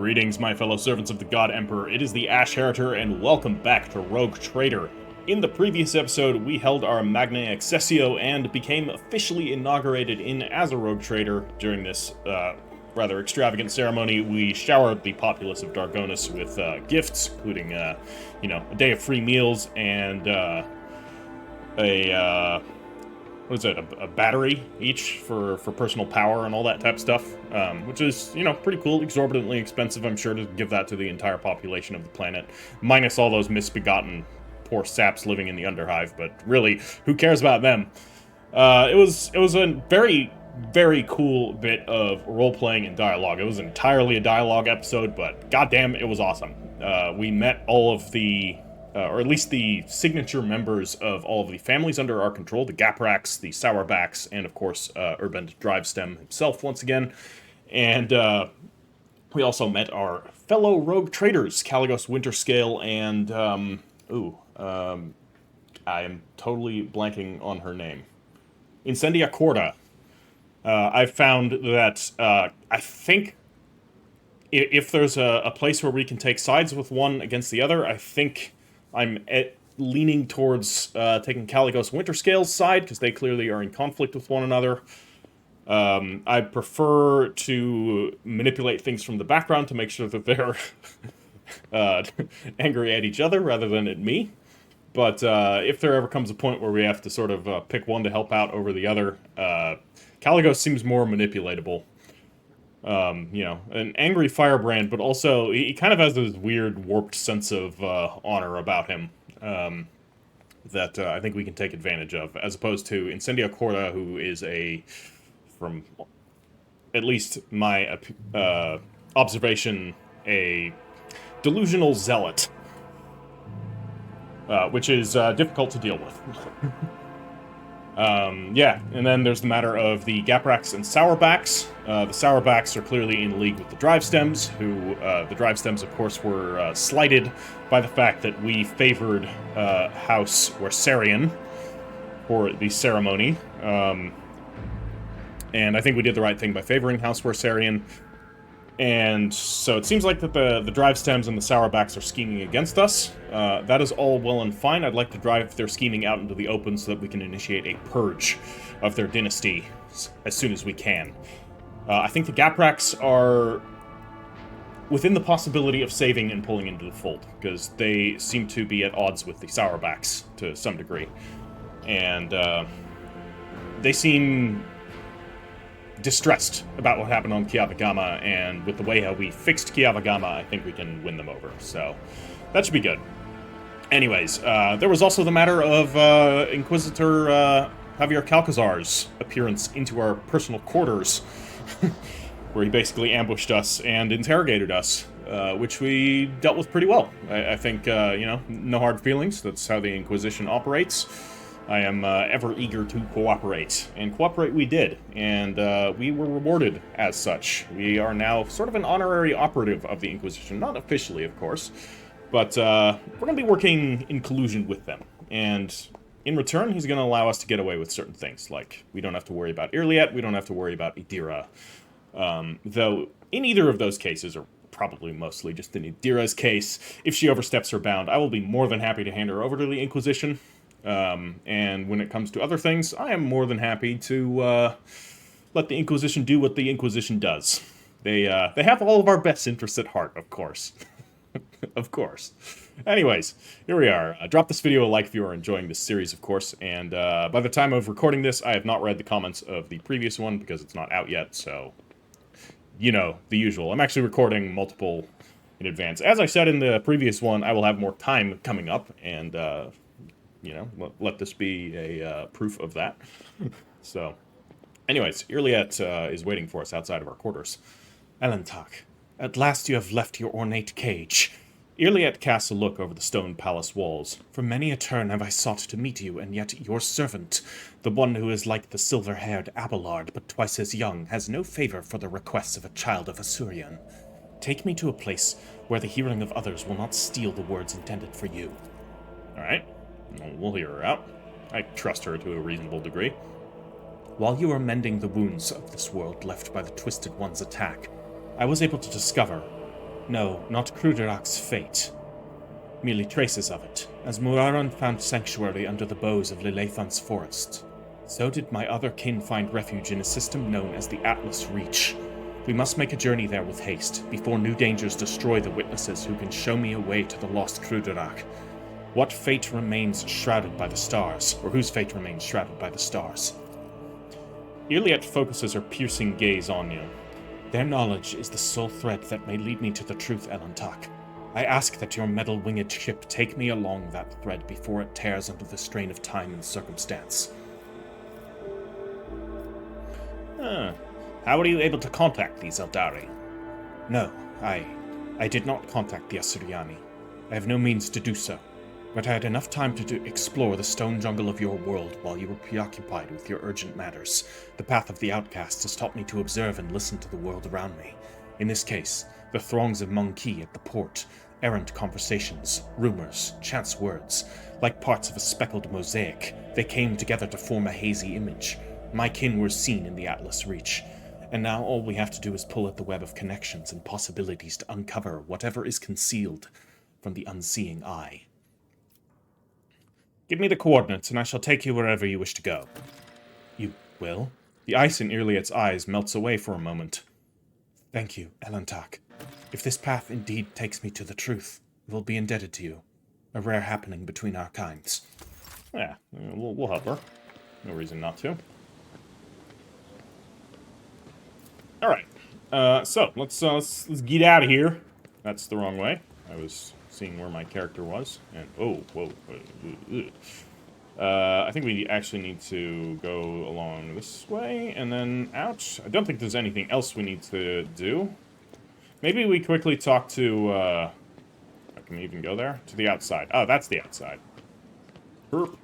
Greetings, my fellow servants of the God Emperor. It is the Ash Heritor, and welcome back to Rogue Trader. In the previous episode, we held our Magna Accessio and became officially inaugurated in as a Rogue Trader. During this rather extravagant ceremony, we showered the populace of Dargonis with gifts, including, a day of free meals and a battery each for personal power and all that type of stuff, which is, pretty cool, exorbitantly expensive, I'm sure, to give that to the entire population of the planet, minus all those misbegotten poor saps living in the Underhive, but really, who cares about them? It was a very, very cool bit of role-playing and dialogue. It was entirely a dialogue episode, but goddamn, it was awesome. We met all of the or at least the signature members of all of the families under our control, the Gapraks, the Sourbacks, and of course, Urbend Drivestem himself once again. And we also met our fellow rogue traders, Caligos Winterscale and, I am totally blanking on her name. Incendia Corda. I've found that, I think if there's a place where we can take sides with one against the other, I think I'm leaning towards taking Caligos Winterscale's side, because they clearly are in conflict with one another. I prefer to manipulate things from the background to make sure that they're angry at each other rather than at me. But if there ever comes a point where we have to sort of pick one to help out over the other, Caligos seems more manipulatable. An angry firebrand, but also he kind of has this weird, warped sense of honor about him that I think we can take advantage of, as opposed to Incendia Corda, who is from at least my observation, a delusional zealot, which is difficult to deal with. And then there's the matter of the Gapraks and Sourbacks. The Sourbacks are clearly in league with the Drivestems, who, the Drivestems, of course, were slighted by the fact that we favored House Warsarian for the ceremony. And I think we did the right thing by favoring House Warsarian. And so it seems like that the Drivestems and the Sourbacks are scheming against us. That is all well and fine. I'd like to drive their scheming out into the open so that we can initiate a purge of their dynasty as soon as we can. I think the Gapraks are within the possibility of saving and pulling into the fold, because they seem to be at odds with the Sourbacks to some degree. And they seem distressed about what happened on Kiavagama, and with the way how we fixed Kiavagama, I think we can win them over. So that should be good. Anyways, there was also the matter of Inquisitor Javier Calcazar's appearance into our personal quarters, where he basically ambushed us and interrogated us, which we dealt with pretty well. I think, no hard feelings. That's how the Inquisition operates. I am ever eager to cooperate, and cooperate we did, and we were rewarded as such. We are now sort of an honorary operative of the Inquisition, not officially, of course, but we're going to be working in collusion with them, and in return, he's going to allow us to get away with certain things, like we don't have to worry about Yrliet, we don't have to worry about Idira, though in either of those cases, or probably mostly just in Idira's case, if she oversteps her bound, I will be more than happy to hand her over to the Inquisition. And when it comes to other things, I am more than happy to let the Inquisition do what the Inquisition does. They have all of our best interests at heart, of course. Of course. Anyways, here we are. Drop this video a like if you are enjoying this series, of course, and by the time of recording this, I have not read the comments of the previous one because it's not out yet, so, the usual. I'm actually recording multiple in advance. As I said in the previous one, I will have more time coming up, and let this be a proof of that. So, anyways, Yrliet is waiting for us outside of our quarters. Elentak, at last you have left your ornate cage. Yrliet casts a look over the stone palace walls. For many a turn have I sought to meet you, and yet your servant, the one who is like the silver-haired Abelard but twice as young, has no favor for the requests of a child of Asurian. Take me to a place where the hearing of others will not steal the words intended for you. Alright. We'll hear her out. I trust her to a reasonable degree. While you are mending the wounds of this world left by the Twisted One's attack, I was able to discover No, not Kruderak's fate. Merely traces of it, as Muraran found sanctuary under the boughs of Lilethan's forest. So did my other kin find refuge in a system known as the Atlas Reach. We must make a journey there with haste, before new dangers destroy the witnesses who can show me a way to the lost Kruderak. What fate remains shrouded by the stars, or whose fate remains shrouded by the stars? Yrliet focuses her piercing gaze on you. Their knowledge is the sole thread that may lead me to the truth, Elantak. I ask that your metal-winged ship take me along that thread before it tears under the strain of time and circumstance. How were you able to contact these Aeldari? No, I did not contact the Assyriani. I have no means to do so. But I had enough time to explore the stone jungle of your world while you were preoccupied with your urgent matters. The path of the outcast has taught me to observe and listen to the world around me. In this case, the throngs of Monkey at the port, errant conversations, rumors, chance words. Like parts of a speckled mosaic, they came together to form a hazy image. My kin were seen in the Atlas Reach, and now all we have to do is pull at the web of connections and possibilities to uncover whatever is concealed from the unseeing eye. Give me the coordinates, and I shall take you wherever you wish to go. You will? The ice in Yrliet's eyes melts away for a moment. Thank you, Elantak. If this path indeed takes me to the truth, I will be indebted to you. A rare happening between our kinds. Yeah, we'll help her. No reason not to. Alright, so let's get out of here. That's the wrong way. I was seeing where my character was, and I think we actually need to go along this way, and then out. I don't think there's anything else we need to do. Maybe we quickly talk to, can we even go there? To the outside. Oh, that's the outside. Burp.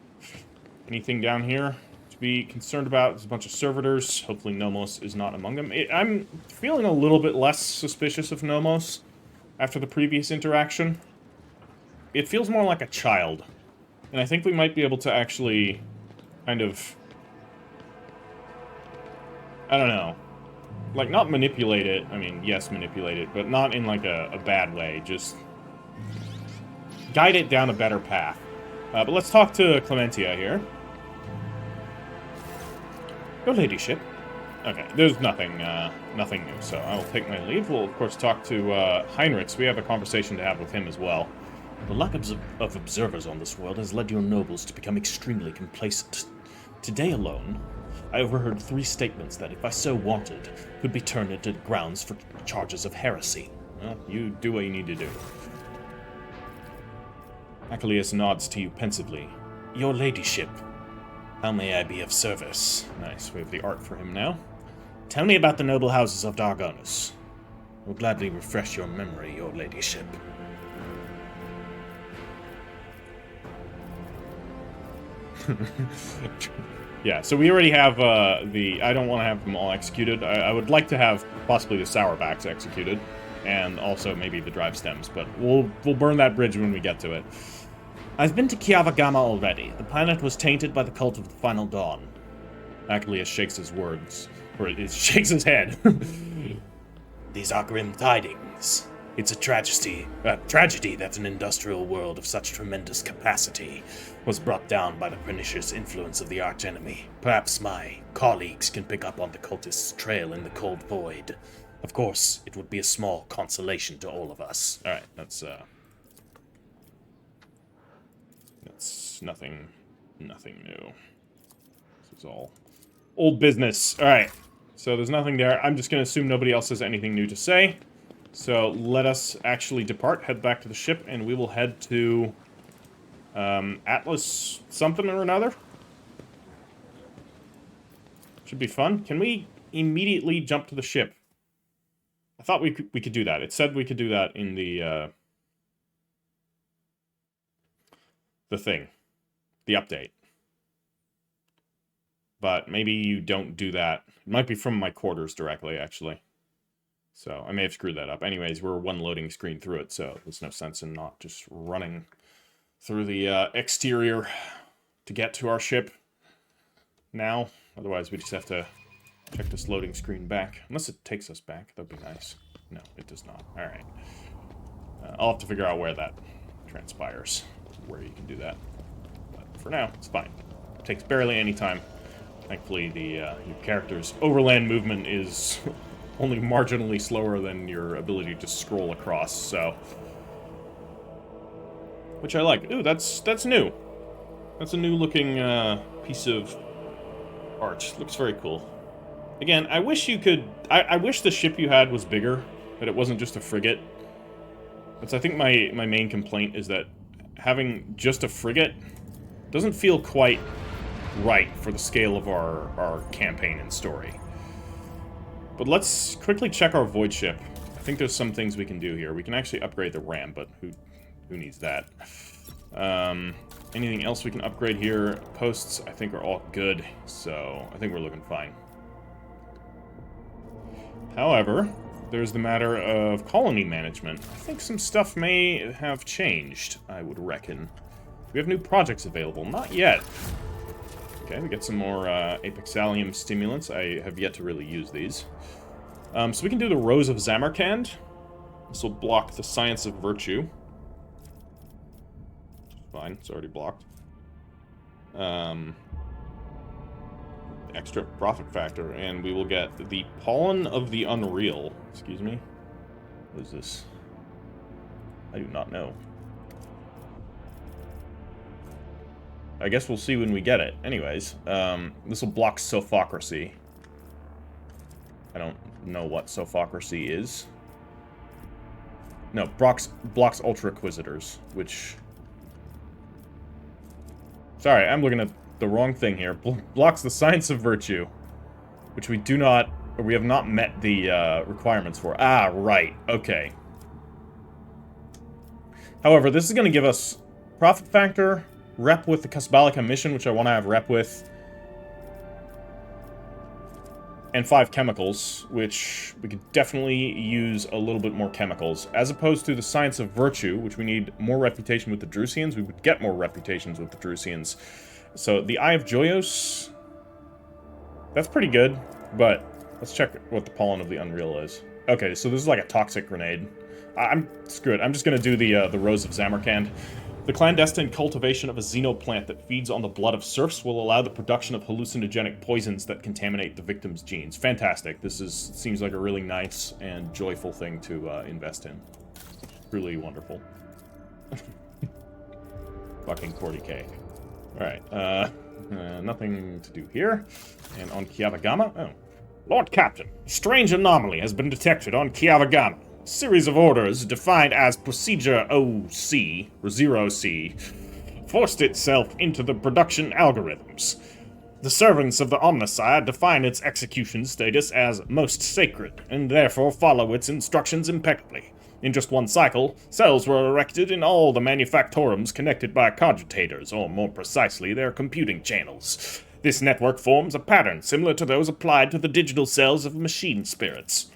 Anything down here to be concerned about? There's a bunch of servitors. Hopefully Nomos is not among them. I'm feeling a little bit less suspicious of Nomos after the previous interaction. It feels more like a child. And I think we might be able to actually kind of, I don't know, like, not manipulate it. I mean, yes, manipulate it, but not in, like, a bad way. Just guide it down a better path. But let's talk to Clementia here. Your ladyship. Okay, there's nothing new, so I will take my leave. We'll, of course, talk to Heinrichs. We have a conversation to have with him as well. The lack of observers on this world has led your nobles to become extremely complacent. Today alone, I overheard 3 statements that, if I so wanted, could be turned into grounds for charges of heresy. Well, you do what you need to do. Achilles nods to you pensively. Your ladyship, how may I be of service? Nice, we have the art for him now. Tell me about the noble houses of Dargonus. I will gladly refresh your memory, your ladyship. Yeah, so we already have I don't want to have them all executed. I would like to have possibly the Sourbacks executed, and also maybe the drive stems, but we'll burn that bridge when we get to it. I've been to Kiavagama already. The planet was tainted by the cult of the Final Dawn. Achilles shakes his words, or it shakes his head. These are grim tidings. It's a tragedy that an industrial world of such tremendous capacity was brought down by the pernicious influence of the archenemy. Perhaps my colleagues can pick up on the cultist's trail in the cold void. Of course, it would be a small consolation to all of us. Alright, that's nothing new. This is all old business. Alright, so there's nothing there. I'm just going to assume nobody else has anything new to say. So let us actually depart, head back to the ship, and we will head to Atlas something or another. Should be fun. Can we immediately jump to the ship? I thought we could do that. It said we could do that in the thing, the update. But maybe you don't do that. It might be from my quarters directly, actually. So I may have screwed that up. Anyways, we're one loading screen through it, so there's no sense in not just running through the exterior to get to our ship now. Otherwise, we just have to check this loading screen back. Unless it takes us back, that'd be nice. No, it does not. Alright. I'll have to figure out where that transpires, where you can do that. But for now, it's fine. It takes barely any time. Thankfully, your character's overland movement is only marginally slower than your ability to scroll across, so... Which I like. Ooh, that's new. That's a new-looking piece of art. Looks very cool. Again, I wish you could... I wish the ship you had was bigger, that it wasn't just a frigate. That's, I think, my main complaint is that having just a frigate doesn't feel quite right for the scale of our campaign and story. But let's quickly check our void ship. I think there's some things we can do here. We can actually upgrade the RAM, but who needs that? Anything else we can upgrade here? Posts, I think, are all good, so I think we're looking fine. However, there's the matter of colony management. I think some stuff may have changed, I would reckon. We have new projects available. Not yet. Okay, we get some more Apexalium stimulants. I have yet to really use these. So we can do the Rose of Samarkand. This will block the Science of Virtue. Fine, it's already blocked. Extra profit factor, and we will get the Pollen of the Unreal. Excuse me? What is this? I do not know. I guess we'll see when we get it. Anyways, this will block Sophocracy. I don't know what Sophocracy is. No, blocks Ultra Inquisitors, which... Sorry, I'm looking at the wrong thing here. Blocks the Science of Virtue, which we do not... Or we have not met the requirements for. Ah, right. Okay. However, this is going to give us profit factor, rep with the Casbalica mission, which I want to have rep with, and 5 chemicals, which we could definitely use a little bit more chemicals. As opposed to the Science of Virtue, which we need more reputation with the Drusians. We would get more reputations with the Drusians. So, the Eye of Joyos, that's pretty good, but let's check what the Pollen of the Unreal is. Okay, so this is like a toxic grenade. Screw it, I'm just gonna do the Rose of Samarkand. The clandestine cultivation of a xenoplant that feeds on the blood of serfs will allow the production of hallucinogenic poisons that contaminate the victim's genes. Fantastic. This seems like a really nice and joyful thing to invest in. Really wonderful. Fucking 40k. Alright, nothing to do here. And on Kiavagama, oh. Lord Captain, a strange anomaly has been detected on Kiavagama. A series of orders defined as Procedure OC, or 0C, forced itself into the production algorithms. The servants of the Omnissiah define its execution status as most sacred, and therefore follow its instructions impeccably. In just one cycle, cells were erected in all the manufactorums connected by cogitators, or more precisely, their computing channels. This network forms a pattern similar to those applied to the digital cells of machine spirits.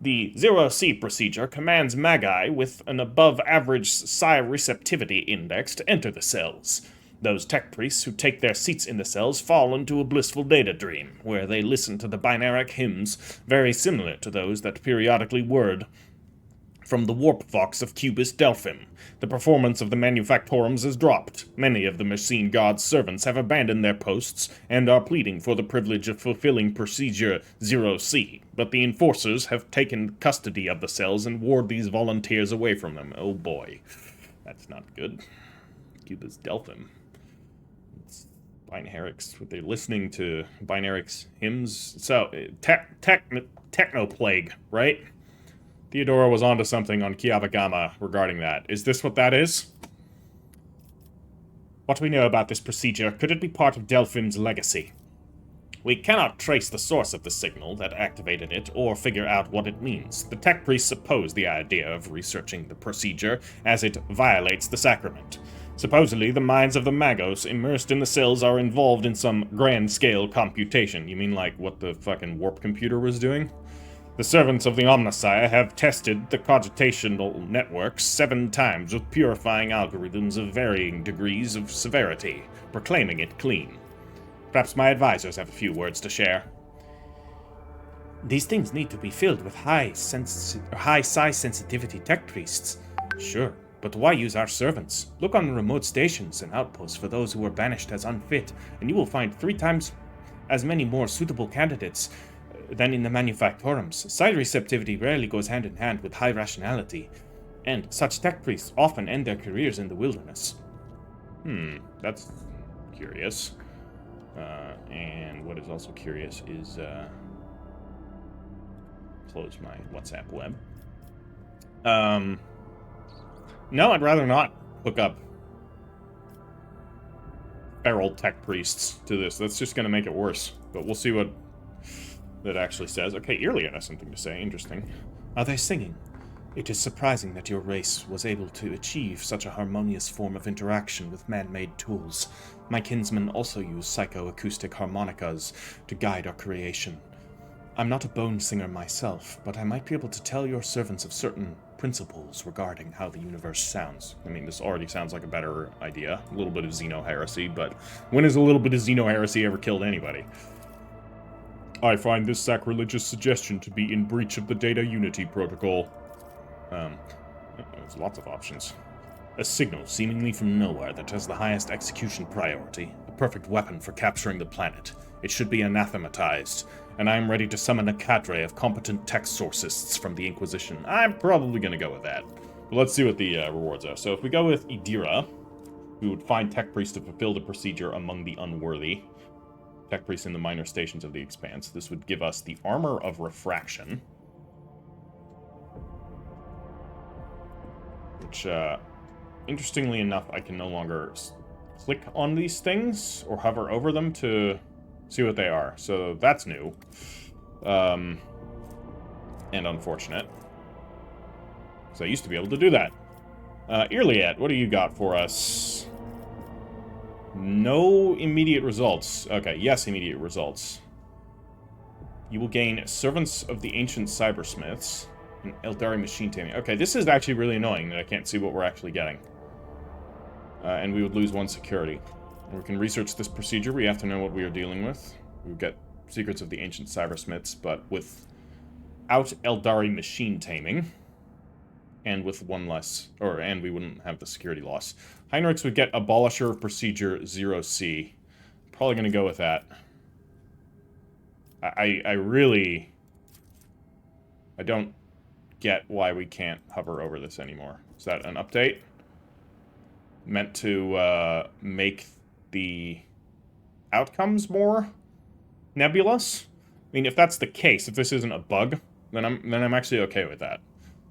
The 0C procedure commands Magi with an above-average psi receptivity index to enter the cells. Those tech priests who take their seats in the cells fall into a blissful data dream, where they listen to the binaric hymns very similar to those that periodically whirred from the warp vox of Cubist Delphim. The performance of the manufactorums is dropped. Many of the machine god's servants have abandoned their posts and are pleading for the privilege of fulfilling Procedure 0C, but the enforcers have taken custody of the cells and ward these volunteers away from them. Oh boy. That's not good. Cubist Delphim. It's Binarics. They're listening to Binarics hymns. So, Technoplague, right? Theodora was onto something on Kiavagama regarding that. Is this what that is? What do we know about this procedure? Could it be part of Delphim's legacy? We cannot trace the source of the signal that activated it or figure out what it means. The tech priests oppose the idea of researching the procedure as it violates the sacrament. Supposedly, the minds of the magos immersed in the cells are involved in some grand-scale computation. You mean like what the fucking warp computer was doing? The servants of the Omnissiah have tested the cogitational networks 7 times with purifying algorithms of varying degrees of severity, proclaiming it clean. Perhaps my advisors have a few words to share. These things need to be filled with high psi sensitivity tech priests. Sure, but why use our servants? Look on the remote stations and outposts for those who were banished as unfit, and you will find 3 times as many more suitable candidates than in the manufactorums. Side receptivity rarely goes hand in hand with high rationality, and such tech priests often end their careers in the wilderness. That's curious. And what is also curious is, close my WhatsApp web. No, I'd rather not hook up feral tech priests to this. That's just going to make it worse. But we'll see what that actually says. Okay, Yrliet has something to say. Interesting. Are they singing? It is surprising that your race was able to achieve such a harmonious form of interaction with man-made tools. My kinsmen also use psychoacoustic harmonicas to guide our creation. I'm not a bone singer myself, but I might be able to tell your servants of certain principles regarding how the universe sounds. I mean, this already sounds like a better idea. A little bit of xeno-heresy, but when has a little bit of xeno-heresy ever killed anybody? I find this sacrilegious suggestion to be in breach of the Data Unity Protocol. There's lots of options. A signal seemingly from nowhere that has the highest execution priority, a perfect weapon for capturing the planet. It should be anathematized, and I am ready to summon a cadre of competent tech sorcists from the Inquisition. I'm probably going to go with that. But let's see what the rewards are. So if we go with Idira, we would find tech priests to fulfill the procedure among the unworthy. Tech priests in the minor stations of the Expanse. This would give us the Armor of Refraction. Which, interestingly enough, I can no longer click on these things or hover over them to see what they are. So that's new. And unfortunate. Because I used to be able to do that. Yrliet, what do you got for us? No immediate results. Okay, yes, immediate results. You will gain Servants of the Ancient Cybersmiths and Aeldari Machine Taming. Okay, this is actually really annoying that I can't see what we're actually getting. And we would lose 1 security. We can research this procedure. We have to know what we are dealing with. We would get Secrets of the Ancient Cybersmiths, but without Aeldari Machine Taming. And with 1 less, and we wouldn't have the security loss. Heinrichs would get Abolisher of Procedure 0C. Probably going to go with that. I don't get why we can't hover over this anymore. Is that an update? Meant to make the outcomes more nebulous? I mean, if that's the case, if this isn't a bug, then I'm actually okay with that.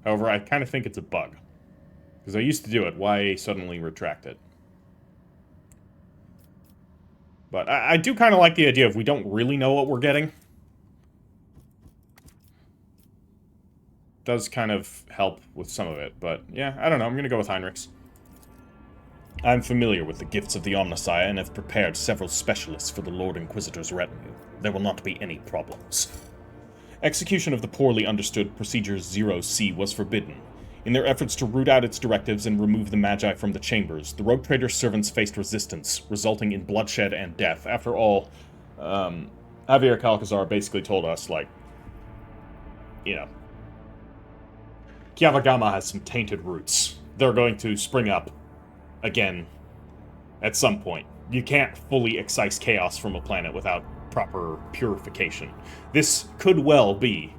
However, I kind of think it's a bug. Because I used to do it. Why suddenly retract it? But I do kind of like the idea of we don't really know what we're getting. Does kind of help with some of it. But yeah, I don't know. I'm going to go with Heinrichs. I'm familiar with the gifts of the Omnissiah and have prepared several specialists for the Lord Inquisitor's retinue. There will not be any problems. Execution of the poorly understood Procedure 0C was forbidden. In their efforts to root out its directives and remove the Magi from the chambers, the Rogue Trader's servants faced resistance, resulting in bloodshed and death. After all, Javier Calcazar basically told us, like, you know, Kiavagama has some tainted roots. They're going to spring up again at some point. You can't fully excise chaos from a planet without proper purification. This could well be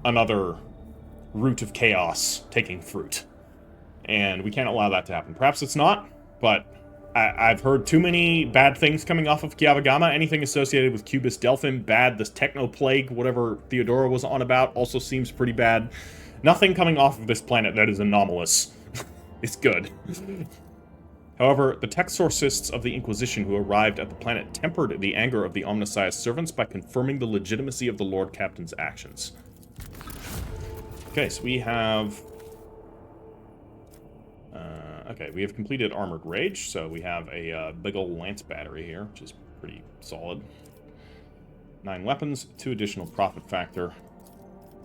another root of chaos taking fruit. And we can't allow that to happen. Perhaps it's not, but I've heard too many bad things coming off of Kiavagama. Anything associated with Cubis Delphin, bad. This techno plague, whatever Theodora was on about, also seems pretty bad. Nothing coming off of this planet that is anomalous is good. However, the tech sorcists of the Inquisition who arrived at the planet tempered the anger of the Omnissiah's servants by confirming the legitimacy of the Lord Captain's actions. Okay, so we have... okay, we have completed Armored Rage, so we have a big ol' lance battery here, which is pretty solid. 9 weapons, 2 additional profit factor.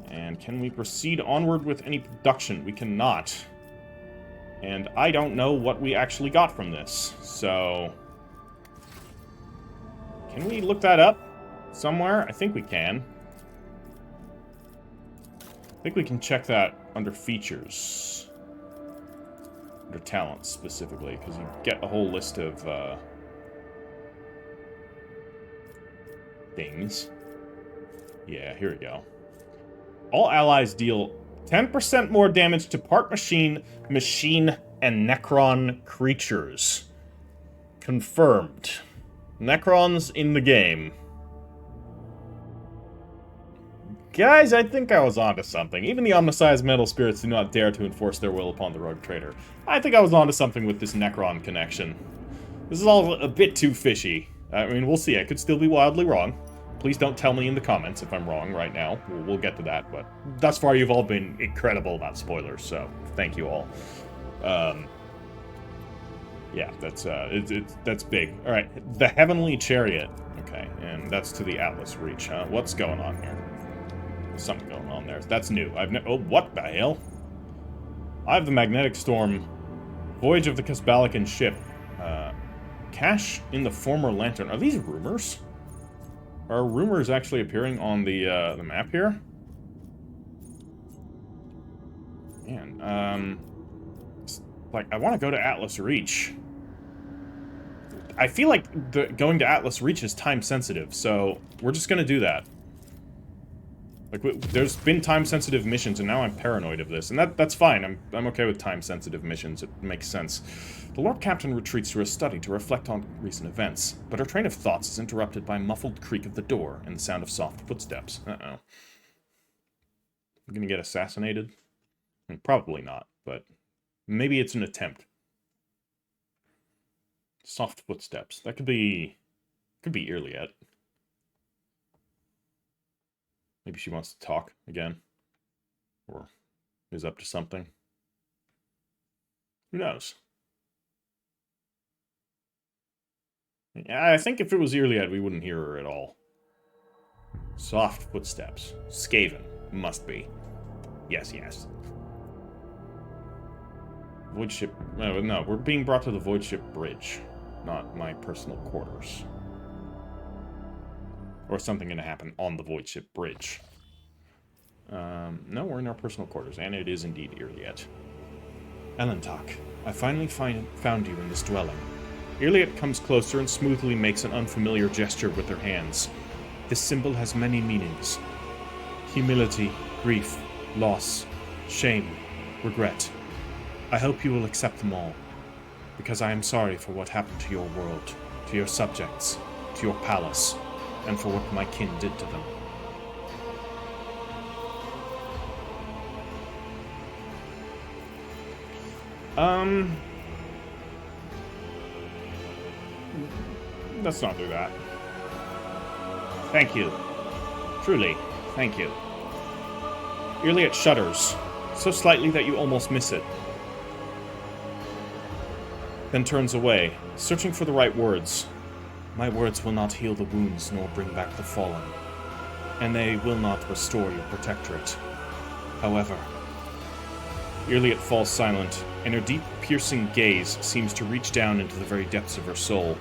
And can we proceed onward with any production? We cannot. And I don't know what we actually got from this, so... Can we look that up somewhere? I think we can. I think we can check that under features. Under talents, specifically, because you get a whole list of, things. Yeah, here we go. All allies deal 10% more damage to part machine, and Necron creatures. Confirmed. Necrons in the game. Guys, I think I was onto something. Even the omniscience metal spirits do not dare to enforce their will upon the rogue trader. I think I was onto something with this Necron connection. This is all a bit too fishy. I mean, we'll see. I could still be wildly wrong. Please don't tell me in the comments if I'm wrong right now. We'll get to that, but thus far you've all been incredible about spoilers, so thank you all. Yeah, that's big. All right, the Heavenly Chariot. Okay, and that's to the Atlas Reach, huh? What's going on here? There's something going on there. That's new. Oh, what the hell? I have the Magnetic Storm. Voyage of the Kasbalican Ship. Cache in the former Lantern. Are these rumors? Are rumors actually appearing on the map here? Man, like, I want to go to Atlas Reach. I feel like going to Atlas Reach is time-sensitive, so we're just gonna do that. Like, there's been time-sensitive missions, and now I'm paranoid of this. And that's fine. I'm okay with time-sensitive missions. It makes sense. The Lord Captain retreats to her study to reflect on recent events, but her train of thoughts is interrupted by a muffled creak of the door and the sound of soft footsteps. Uh-oh. I'm gonna get assassinated? Probably not, but maybe it's an attempt. Soft footsteps. That could be Yrliet. Maybe she wants to talk again. Or is up to something. Who knows? I think if it was Yrliet, we wouldn't hear her at all. Soft footsteps. Skaven. Must be. Yes, yes. Void ship... no, we're being brought to the Void ship bridge. Not my personal quarters. Or something gonna happen on the Void ship bridge. No, we're in our personal quarters, and it is indeed Yrliet. Elentak, I finally found you in this dwelling. Yrliet comes closer and smoothly makes an unfamiliar gesture with her hands. This symbol has many meanings. Humility, grief, loss, shame, regret. I hope you will accept them all, because I am sorry for what happened to your world, to your subjects, to your palace, and for what my kin did to them. Let's not do that. Thank you. Truly, thank you. Yrliet shudders, so slightly that you almost miss it. Then turns away, searching for the right words. My words will not heal the wounds nor bring back the fallen, and they will not restore your protectorate. However, Yrliet falls silent, and her deep, piercing gaze seems to reach down into the very depths of her soul.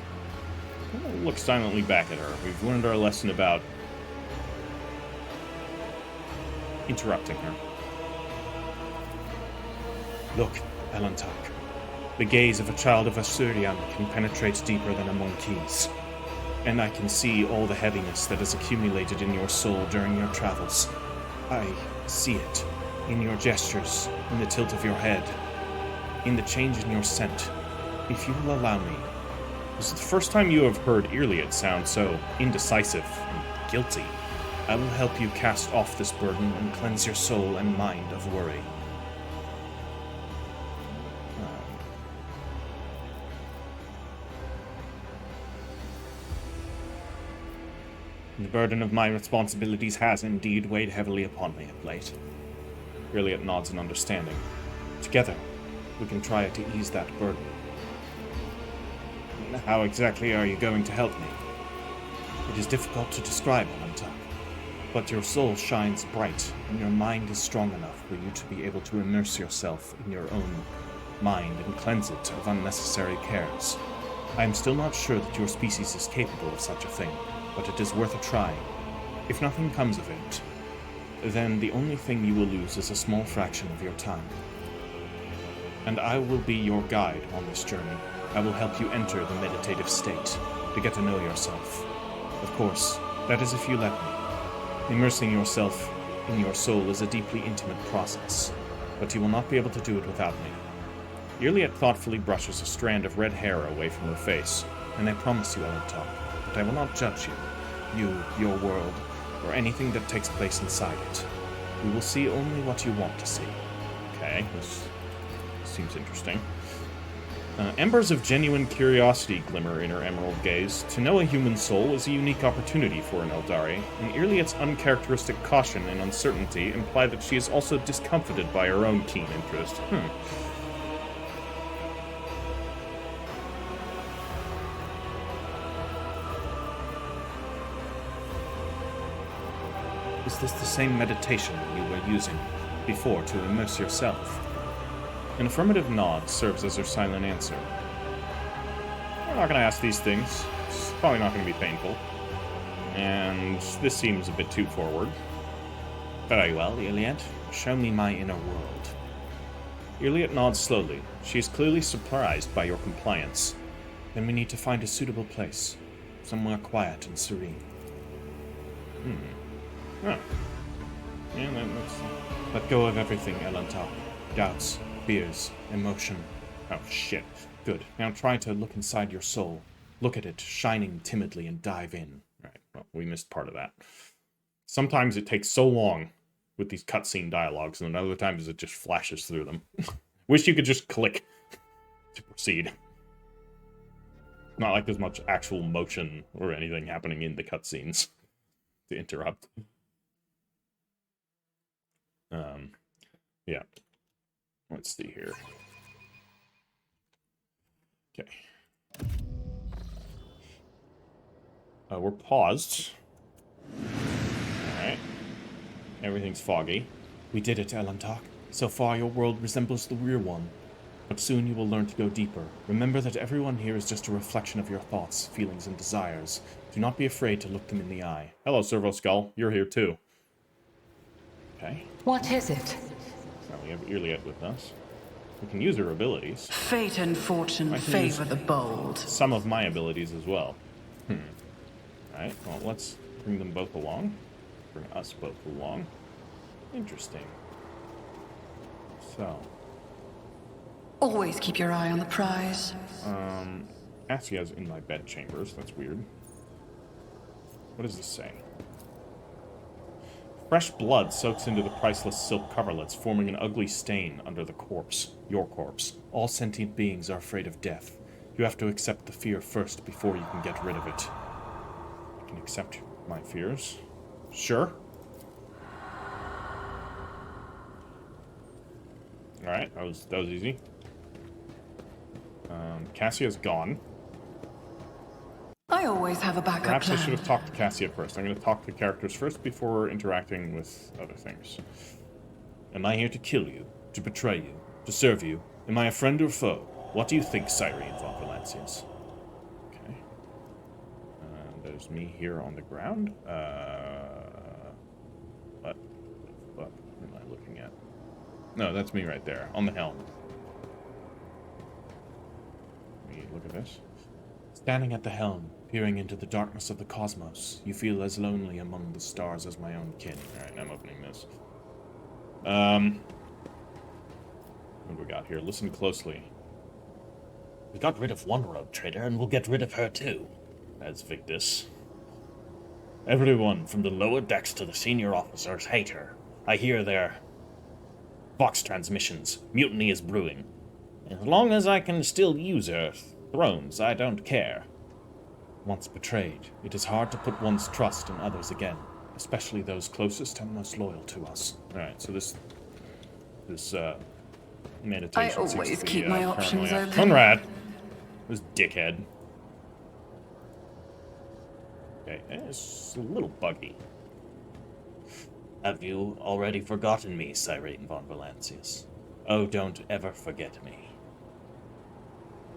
We'll look silently back at her. We've learned our lesson about interrupting her. Look, Elentak. The gaze of a child of Assyrian can penetrate deeper than a monkey's. And I can see all the heaviness that has accumulated in your soul during your travels. I see it. In your gestures, in the tilt of your head, in the change in your scent. If you will allow me. This is the first time you have heard Yrliet sound so indecisive and guilty. I will help you cast off this burden and cleanse your soul and mind of worry. The burden of my responsibilities has indeed weighed heavily upon me of late. Yrliet nods in understanding. Together, we can try to ease that burden. How exactly are you going to help me? It is difficult to describe, Elentak, but your soul shines bright, and your mind is strong enough for you to be able to immerse yourself in your own mind and cleanse it of unnecessary cares. I am still not sure that your species is capable of such a thing, but it is worth a try. If nothing comes of it, then the only thing you will lose is a small fraction of your time. And I will be your guide on this journey. I will help you enter the meditative state, to get to know yourself. Of course, that is if you let me. Immersing yourself in your soul is a deeply intimate process, but you will not be able to do it without me. Yrliet thoughtfully brushes a strand of red hair away from her face, and I promise you, Heritor, that I will not judge you, your world, or anything that takes place inside it. We will see only what you want to see. Okay, this seems interesting. Embers of genuine curiosity glimmer in her emerald gaze. To know a human soul is a unique opportunity for an Aeldari, and Yrliet's uncharacteristic caution and uncertainty imply that she is also discomfited by her own keen interest. Is this the same meditation you were using before to immerse yourself? An affirmative nod serves as her silent answer. We're not going to ask these things. It's probably not going to be painful. And this seems a bit too forward. Very well, Yrliet. Show me my inner world. Yrliet nods slowly. She is clearly surprised by your compliance. Then we need to find a suitable place. Somewhere quiet and serene. Oh. Yeah, let's... Let go of everything, Heritor. Doubts, fears, emotion. Oh, shit. Good. Now try to look inside your soul. Look at it, shining timidly, and dive in. Right, well, we missed part of that. Sometimes it takes so long with these cutscene dialogues, and then other times it just flashes through them. Wish you could just click to proceed. Not like there's much actual motion or anything happening in the cutscenes to interrupt. Yeah. Let's see here. Okay. We're paused. Alright. Everything's foggy. We did it, Heritor. So far, your world resembles the real one. But soon you will learn to go deeper. Remember that everyone here is just a reflection of your thoughts, feelings, and desires. Do not be afraid to look them in the eye. Hello, Servo Skull. You're here, too. Okay. What is it? Now we have Yrliet with us. We can use her abilities. Fate and fortune favor the bold. Some of my abilities as well. Alright, well, let's bring them both along. Bring us both along. Interesting. So. Always keep your eye on the prize. Asia's in my bedchambers. That's weird. What does this say? Fresh blood soaks into the priceless silk coverlets, forming an ugly stain under the corpse. Your corpse. All sentient beings are afraid of death. You have to accept the fear first before you can get rid of it. I can accept my fears. Sure. Alright, that was easy. Cassia's gone. I always have a backup Perhaps plan. I should have talked to Cassia first. I'm going to talk to characters first before interacting with other things. Am I here to kill you? To betray you? To serve you? Am I a friend or foe? What do you think, Cyrene von Valancius? Okay. There's me here on the ground. What am I looking at? No, that's me right there, on the helm. Let me look at this. Standing at the helm, peering into the darkness of the cosmos, you feel as lonely among the stars as my own kin. Alright, I'm opening this. What do we got here? Listen closely. We got rid of one rogue trader, and we'll get rid of her too. That's Victus. Everyone, from the lower decks to the senior officers, hate her. I hear their Vox transmissions. Mutiny is brewing. As long as I can still use her thrones, I don't care. Once betrayed, it is hard to put one's trust in others again, especially those closest and most loyal to us. Alright, so this meditation I seems to always be, keep my options currently open. Conrad! This dickhead. Okay, it's a little buggy. Have you already forgotten me, Cyrene von Valancius? Oh, don't ever forget me.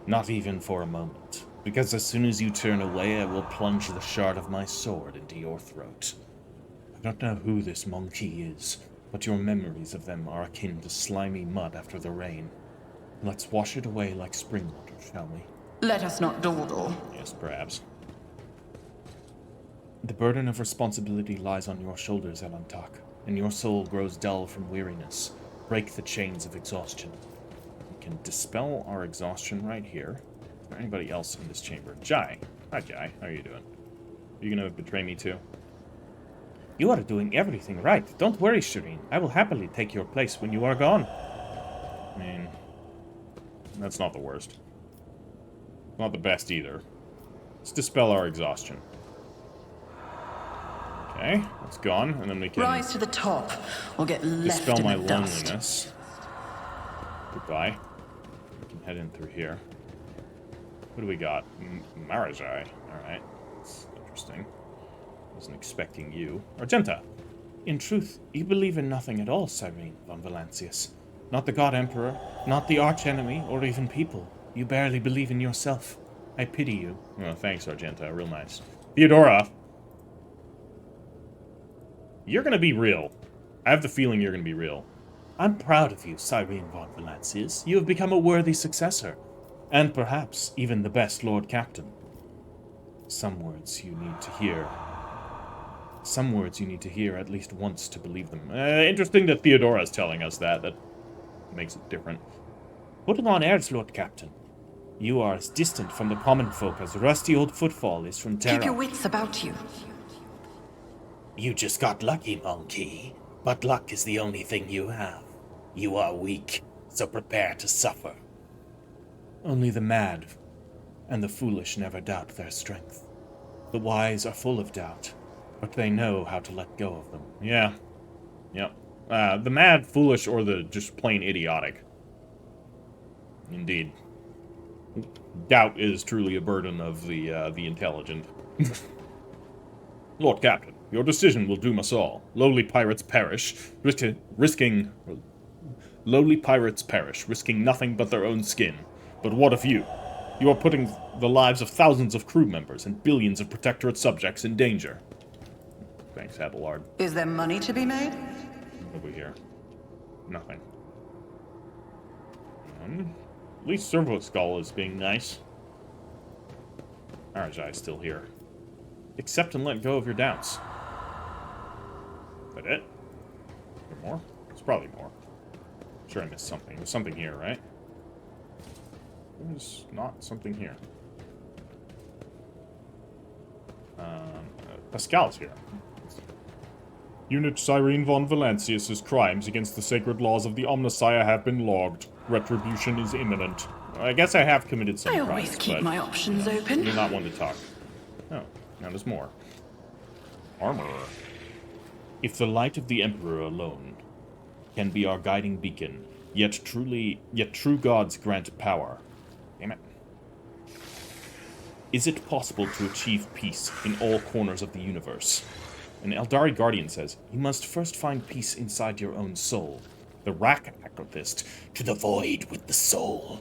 Not even for a moment, because as soon as you turn away, I will plunge the shard of my sword into your throat. I don't know who this monkey is, but your memories of them are akin to slimy mud after the rain. Let's wash it away like spring water, shall we? Let us not dawdle. Yes, perhaps. The burden of responsibility lies on your shoulders, Elantak, and your soul grows dull from weariness. Break the chains of exhaustion. We can dispel our exhaustion right here. Is there anybody else in this chamber? Jai. Hi, Jai. How are you doing? Are you gonna betray me too? You are doing everything right. Don't worry, Cyrene. I will happily take your place when you are gone. I mean, that's not the worst. Not the best either. Let's dispel our exhaustion. Okay, that's gone, and then we can Rise to the top, or get left dispel in my the dust. loneliness. Goodbye. We can head in through here. What do we got? Marajai. Alright. That's interesting. Wasn't expecting you. Argenta. In truth, you believe in nothing at all, Cyrene von Valancius. Not the God Emperor, not the archenemy, or even people. You barely believe in yourself. I pity you. Oh, thanks, Argenta. Real nice. Theodora. You're gonna be real. I have the feeling you're gonna be real. I'm proud of you, Cyrene von Valancius. You have become a worthy successor. And perhaps even the best Lord Captain. Some words you need to hear. Some words you need to hear at least once to believe them. Interesting that Theodora's telling us that. That makes it different. Put it on airs, Lord Captain. You are as distant from the common folk as rusty old footfall is from Terra. Keep your wits about you. You just got lucky, monkey. But luck is the only thing you have. You are weak, so prepare to suffer. Only the mad and the foolish never doubt their strength. The wise are full of doubt, but they know how to let go of them. Yeah. Yep. The mad, foolish, or the just plain idiotic. Indeed. Doubt is truly a burden of the intelligent. Lord Captain, your decision will doom us all. Lowly pirates perish, risking nothing but their own skin. But what of you? You are putting the lives of thousands of crew members and billions of Protectorate subjects in danger. Thanks, Adelard. Is there money to be made? Over here. Nothing. At least Servo Skull is being nice. Arajai's still here. Accept and let go of your doubts. Is that it? Is there more? There's probably more. I'm sure I missed something. There's something here, right? There's not something here. Pascal's here. Unit Cyrene von Valancius' crimes against the sacred laws of the Omnissiah have been logged. Retribution is imminent. I guess I have committed some I crimes, always keep but my options open. you're not one to talk. Oh, now there's more. Armorer. If the light of the Emperor alone can be our guiding beacon, yet true gods grant power. Damn it. Is it possible to achieve peace in all corners of the universe? An Aeldari Guardian says, you must first find peace inside your own soul. The Rack Acrothist, To the void with the soul.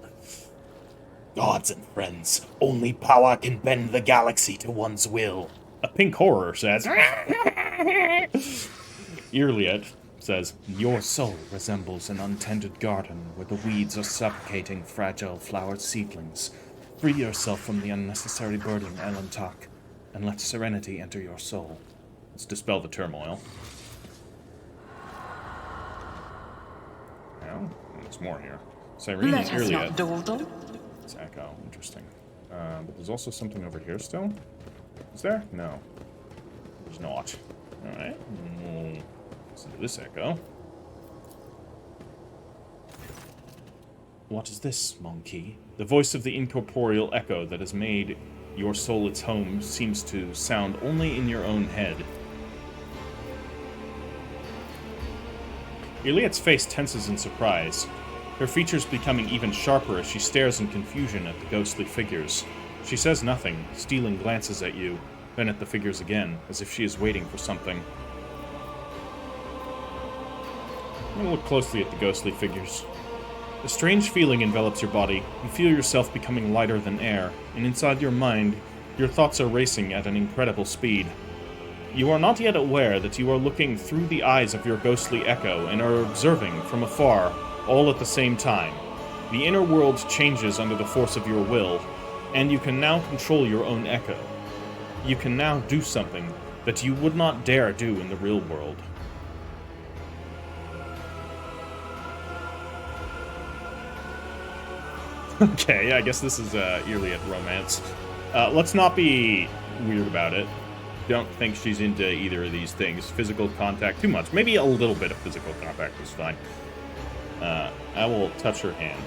Gods and friends, only power can bend the galaxy to one's will. a pink horror says, Yrliet says, Your soul resembles an untended garden where the weeds are suffocating fragile flowered seedlings. Free yourself from the unnecessary burden, Elantak, and let serenity enter your soul. let's dispel the turmoil. Well, there's more here. Cyrene Let and us not Yrliet. dawdle. It's Echo. Interesting. But there's also something over here still. Is there? No. There's not. Alright. Listen to this Echo. What is this, monkey? The voice of the incorporeal echo that has made your soul its home seems to sound only in your own head. Yrliet's face tenses in surprise, her features becoming even sharper as she stares in confusion at the ghostly figures. She says nothing, stealing glances at you, then at the figures again, as if she is waiting for something. I'm gonna look closely at the ghostly figures. A strange feeling envelops your body. You feel yourself becoming lighter than air, and inside your mind, your thoughts are racing at an incredible speed. You are not yet aware that you are looking through the eyes of your ghostly echo and are observing from afar, all at the same time. The inner world changes under the force of your will, and you can now control your own echo. You can now do something that you would not dare do in the real world. Okay, I guess this is Yrliet romance. Let's not be weird about it. Don't think she's into either of these things. Physical contact, too much. Maybe a little bit of physical contact is fine. I will touch her hand.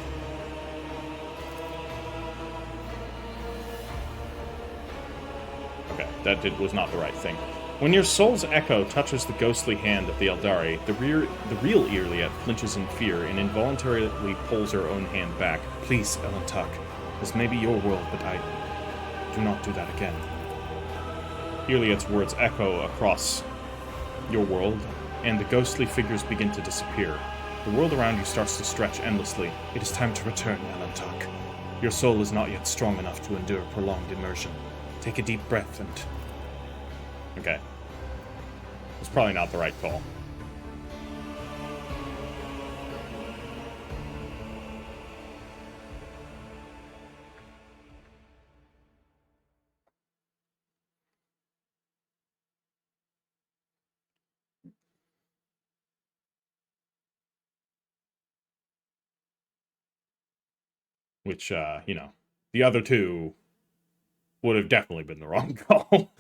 Okay, that was not the right thing. When your soul's echo touches the ghostly hand of the Aeldari, the real Yrliet flinches in fear and involuntarily pulls her own hand back. Please, Elantak, this may be your world, but do not do that again. Yrliet's words echo across your world, and the ghostly figures begin to disappear. The world around you starts to stretch endlessly. It is time to return, Elantak. Your soul is not yet strong enough to endure prolonged immersion. Take a deep breath and... Okay. It's probably not the right call. Which, you know, the other two would have definitely been the wrong call.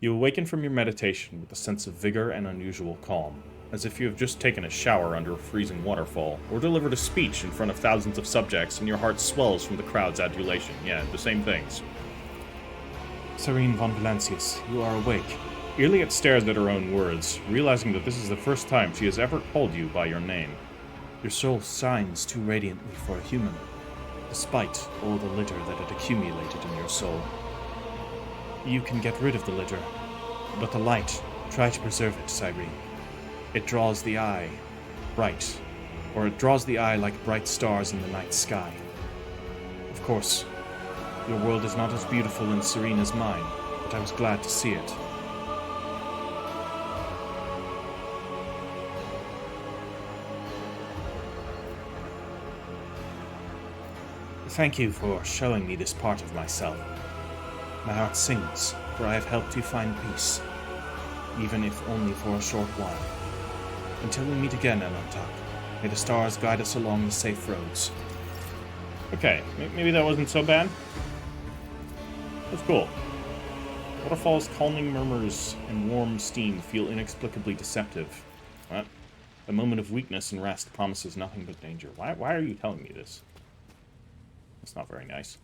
You awaken from your meditation with a sense of vigor and unusual calm, as if you have just taken a shower under a freezing waterfall, or delivered a speech in front of thousands of subjects, and your heart swells from the crowd's adulation. Yeah, the same things. Cyrene von Valancius, you are awake. Yrliet stares at her own words, realizing that this is the first time she has ever called you by your name. Your soul shines too radiantly for a human, despite all the litter that had accumulated in your soul. You can get rid of the litter, but the light, try to preserve it, Cyrene. It draws the eye bright, or it draws the eye like bright stars in the night sky. Of course, your world is not as beautiful and serene as mine, but I was glad to see it. Thank you for showing me this part of myself. My heart sings, for I have helped you find peace, even if only for a short while. Until we meet again, Elantak, may the stars guide us along the safe roads. Okay, maybe that wasn't so bad. That's cool. Waterfall's calming murmurs and warm steam feel inexplicably deceptive. What? A moment of weakness and rest promises nothing but danger. Why are you telling me this? That's not very nice.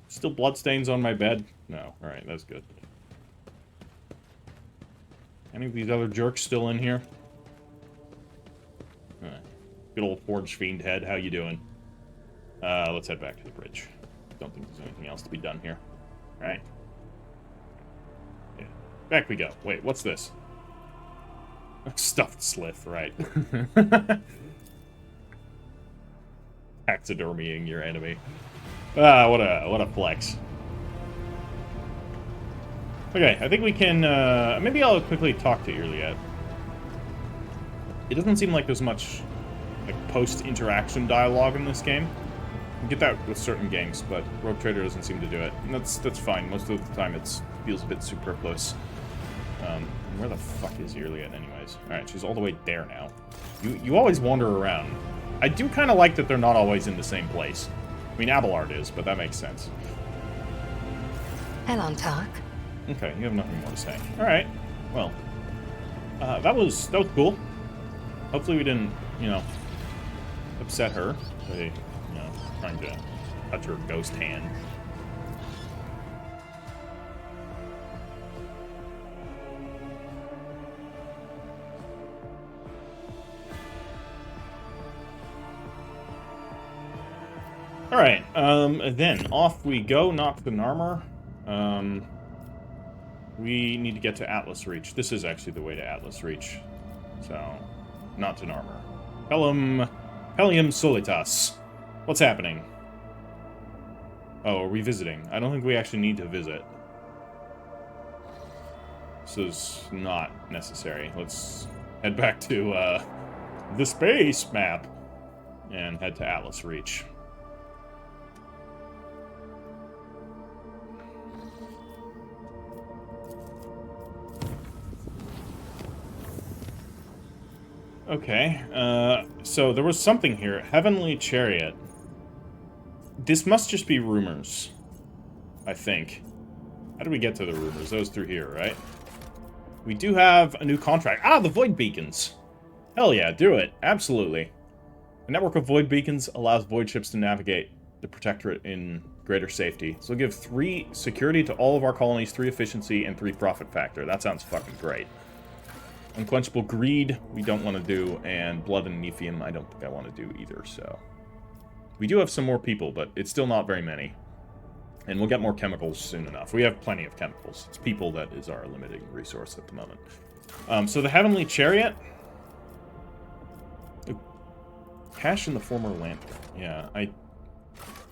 Still bloodstains on my bed? No. Alright, that's good. Any of these other jerks still in here? Good old Forge Fiend head, how you doing? Let's head back to the bridge. Don't think there's anything else to be done here. Alright. Yeah. Back we go. Wait, what's this? Stuffed Slith, right. Taxidermying your enemy. What a flex. Okay, I think we can, maybe I'll quickly talk to Yrliet. It doesn't seem like there's much, like, post-interaction dialogue in this game. You get that with certain games, but Rogue Trader doesn't seem to do it. And that's fine. Most of the time it feels a bit superfluous. Where the fuck is Yrliet anyways? Alright, she's all the way there now. You always wander around. I do kind of like that they're not always in the same place. I mean, Abelard is, but that makes sense. Elantak. Okay, you have nothing more to say. Alright, well. That was cool. Hopefully we didn't, you know, upset her by, you know, trying to touch her ghost hand. Alright, then off we go, not to Narmer. We need to get to Atlas Reach. This is actually the way to Atlas Reach. So, not to Narmer. Pellium Solitas. What's happening? Oh, are we visiting? I don't think we actually need to visit. This is not necessary. Let's head back to the space map and head to Atlas Reach. Okay, so there was something here. Heavenly Chariot. This must just be rumors, I think. How do we get to the rumors? Those through here, right? We do have a new contract. Ah, the Void Beacons! Hell yeah, do it. Absolutely. A network of Void Beacons allows Void ships to navigate the Protectorate in greater safety. So we'll give 3 security to all of our colonies, 3 efficiency, and 3 profit factor. That sounds fucking great. Unquenchable Greed, we don't want to do, and Blood and Nephium, I don't think I want to do either, so... We do have some more people, but it's still not very many. And we'll get more chemicals soon enough. We have plenty of chemicals. It's people that is our limiting resource at the moment. So the Heavenly Chariot... Cash in the former lantern. Yeah, I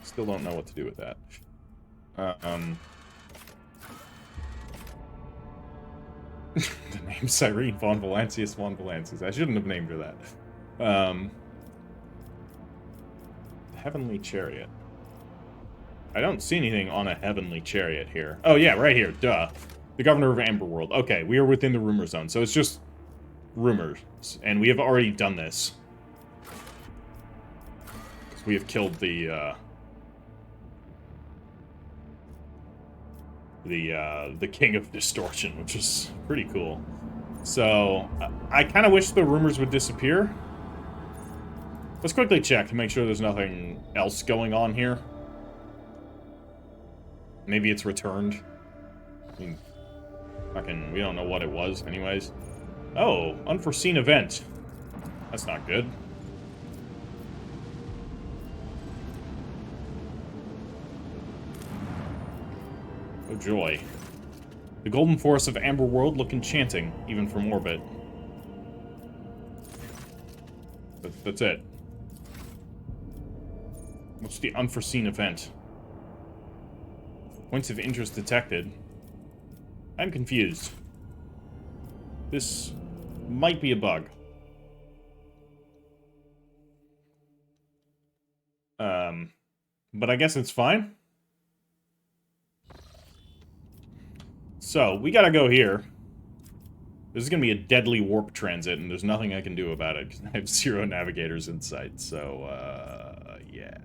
still don't know what to do with that. The name Cyrene von Valancius. I shouldn't have named her that. Heavenly Chariot. I don't see anything on a Heavenly Chariot here. Oh yeah, right here. Duh. The Governor of Amberworld. Okay, we are within the rumor zone, so it's just rumors. And we have already done this. We have killed the King of Distortion, which is pretty cool. So, I kind of wish the rumors would disappear. Let's quickly check to make sure there's nothing else going on here. Maybe it's returned. I mean, fucking, we don't know what it was, anyways. Oh, unforeseen event. That's not good. Oh joy. The golden forests of Amberworld look enchanting, even from orbit. That's it. What's the unforeseen event? Points of interest detected. I'm confused. This might be a bug. But I guess it's fine. So, we gotta go here. This is gonna be a deadly warp transit, and there's nothing I can do about it, because I have 0 navigators in sight, so, yeah.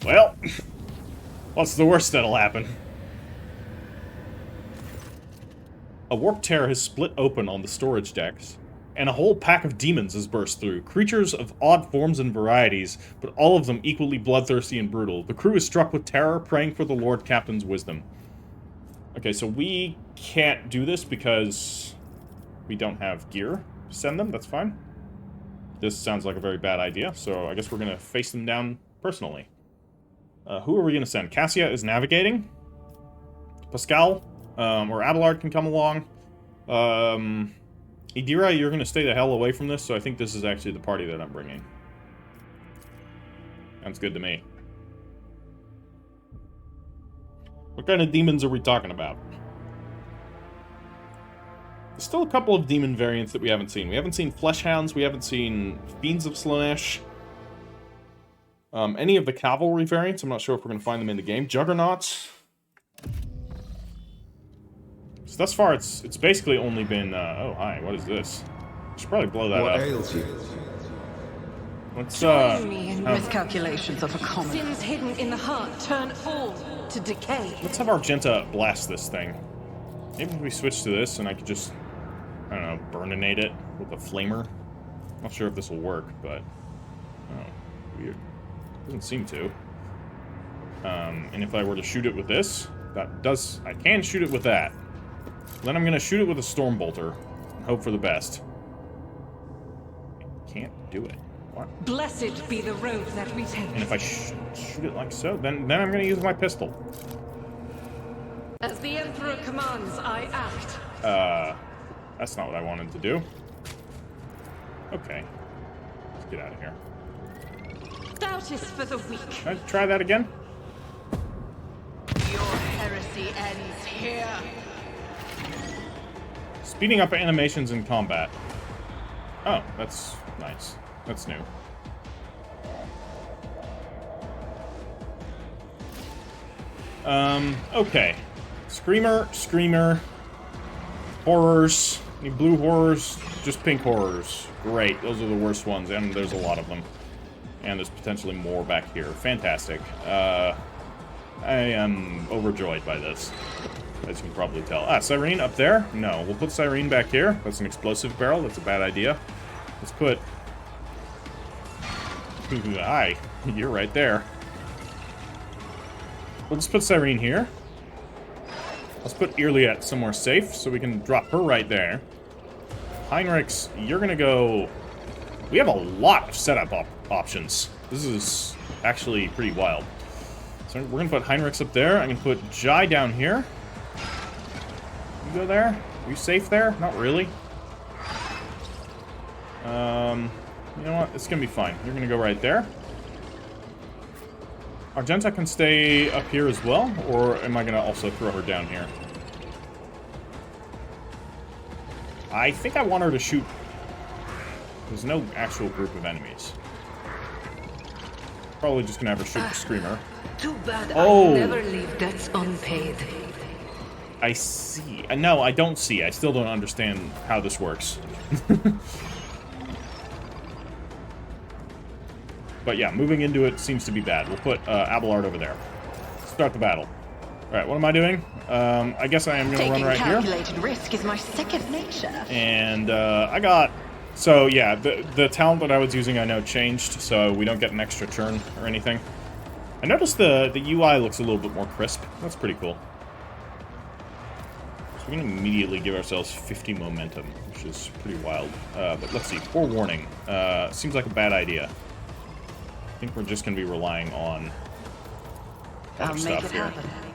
Well, what's the worst that'll happen? A warp tear has split open on the storage decks, and a whole pack of demons has burst through. Creatures of odd forms and varieties, but all of them equally bloodthirsty and brutal. The crew is struck with terror, praying for the Lord Captain's wisdom. Okay, so we can't do this because we don't have gear to send them. That's fine. This sounds like a very bad idea, so I guess we're going to face them down personally. Who are we going to send? Cassia is navigating. Pascal or Abelard can come along. Idira, you're going to stay the hell away from this, so I think this is actually the party that I'm bringing. Sounds good to me. What kind of demons are we talking about? There's still a couple of demon variants that we haven't seen. We haven't seen Fleshhounds, we haven't seen Fiends of Slanesh. Any of the cavalry variants, I'm not sure if we're going to find them in the game. Juggernauts. So thus far, it's basically only been, oh, hi, what is this? I should probably blow that up. What ails you? Let's, Miscalculations of a comet. Sins hidden in the heart turn all to decay. let's have Argenta blast this thing. Maybe if we switch to this and I could just, I don't know, burninate it with a flamer. Not sure if this will work, but, oh, weird. Doesn't seem to. And if I were to shoot it with this, that does, I can shoot it with that. Then I'm gonna shoot it with a Stormbolter and hope for the best. I can't do it. What? Blessed be the road that we take. And if I shoot it like so, then I'm gonna use my pistol. As the Emperor commands, I act. That's not what I wanted to do. Okay. Let's get out of here. Doubt is for the weak. Can I try that again? Your heresy ends here. Speeding up animations in combat. Oh, that's Nice. That's new. Okay. Screamer. Horrors. Any blue horrors? Just pink horrors. Great. Those are the worst ones, and there's a lot of them. And there's potentially more back here. Fantastic. I am overjoyed by this, as you can probably tell. Ah, Cyrene up there? No. We'll put Cyrene back here. That's an explosive barrel. That's a bad idea. Let's put... Aye. You're right there. We'll just put Cyrene here. Let's put Yrliet somewhere safe, so we can drop her right there. Heinrichs, you're gonna go... We have a lot of setup options. This is actually pretty wild. So we're gonna put Heinrichs up there. I can put Jai down here. You go there? Are you safe there? Not really. You know what? It's gonna be fine. You're gonna go right there. Argenta can stay up here as well, or am I gonna also throw her down here? I think I want her to shoot. There's no actual group of enemies. Probably just gonna have her shoot the screamer. Too bad Oh. I never leave debts unpaid. I see. No, I don't see. I still don't understand how this works. But yeah, moving into it seems to be bad. We'll put Abelard over there. Start the battle. Alright, what am I doing? I guess I am going to run right here. Calculated risk is my second nature. And I got... So yeah, the talent that I was using I know changed, so we don't get an extra turn or anything. I noticed the UI looks a little bit more crisp. That's pretty cool. So we're going to immediately give ourselves 50 momentum, which is pretty wild. But let's see. Forewarning. Seems like a bad idea. I think we're just going to be relying on other stuff here.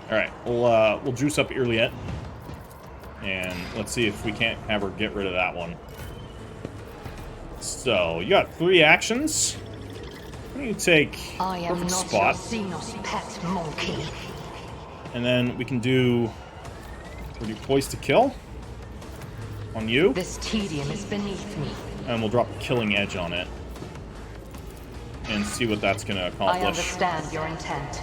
Alright, we'll juice up Yrliet. And let's see if we can't have her get rid of that one. So, you got 3 actions. Why don't you take I am perfect not spot. your xenos pet monkey. And then we can do... We'll do poise to kill. On you. This tedium is beneath me. And we'll drop a killing edge on it. And see what that's going to accomplish. I understand your intent.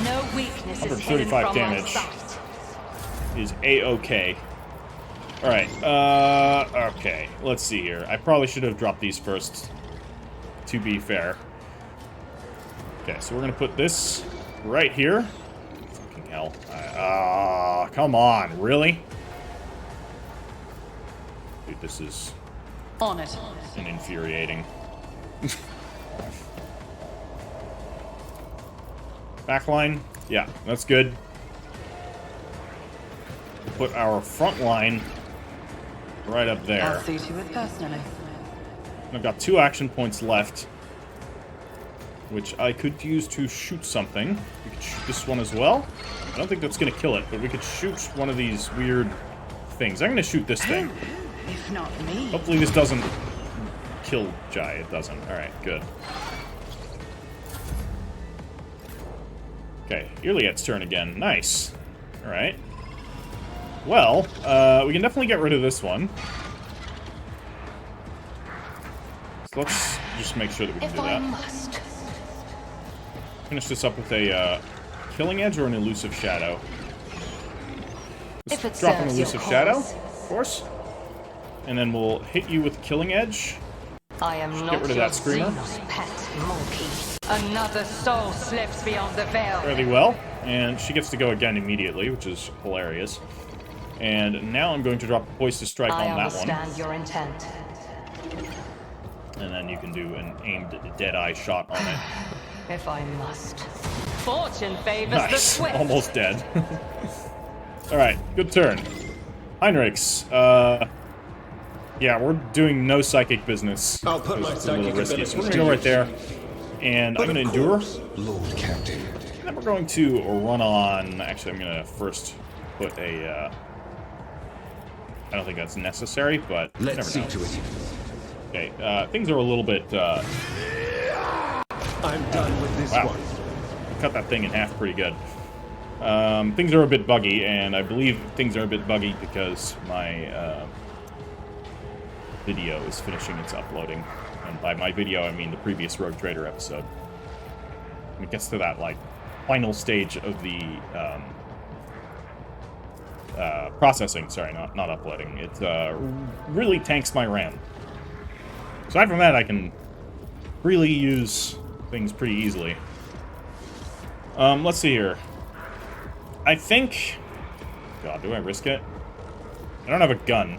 No weakness is 135 hidden from my damage. sight. Is A-okay. Alright, okay. Let's see here. I probably should have dropped these first, to be fair. Okay, so we're gonna put this right here. Fucking hell. Come on, really? Dude, this is On it. infuriating. Backline? Yeah, that's good. Put our front line right up I'll there. see to it personally. I've got 2 action points left, which I could use to shoot something. We could shoot this one as well. I don't think that's going to kill it, but we could shoot one of these weird things. I'm going to shoot this thing. If not me. Hopefully this doesn't kill Jai. It doesn't. Alright, good. Okay, Yrliet's turn again. Nice. Alright. Well, we can definitely get rid of this one. So let's just make sure that we can If do I that. must. Finish this up with a killing edge or an elusive shadow. If it Drop an serves your elusive shadow, cause. of course. And then we'll hit you with killing edge. I am Get not rid of your that screamer. xenos pet monkey. Another soul slips beyond the veil. Fairly well. And she gets to go again immediately, which is hilarious. And now I'm going to drop a poise to strike I on that one. understand your intent. And then you can do an aimed dead-eye shot on it. If I must. Fortune favors the Nice. swift. Almost dead. Alright, good turn. Heinrichs, yeah, we're doing no psychic business. I'll put my It's a little psychic risky. abilities So we're to gonna go right use. there. And I'm But gonna of endure. course, Lord Captain. And then we're going to run on... Actually, I'm gonna first put a, I don't think that's necessary, but you Let's never see know. to it. Okay, things are a little bit, I'm done with this wow. one. Cut that thing in half pretty good. Things are a bit buggy, and I believe things are a bit buggy because my video is finishing its uploading. And by my video, I mean the previous Rogue Trader episode. When it gets to that, like, final stage of the processing, sorry, not uploading, it really tanks my RAM. Aside from that, I can really use things pretty easily. Let's see here. I think... God, do I risk it? I don't have a gun,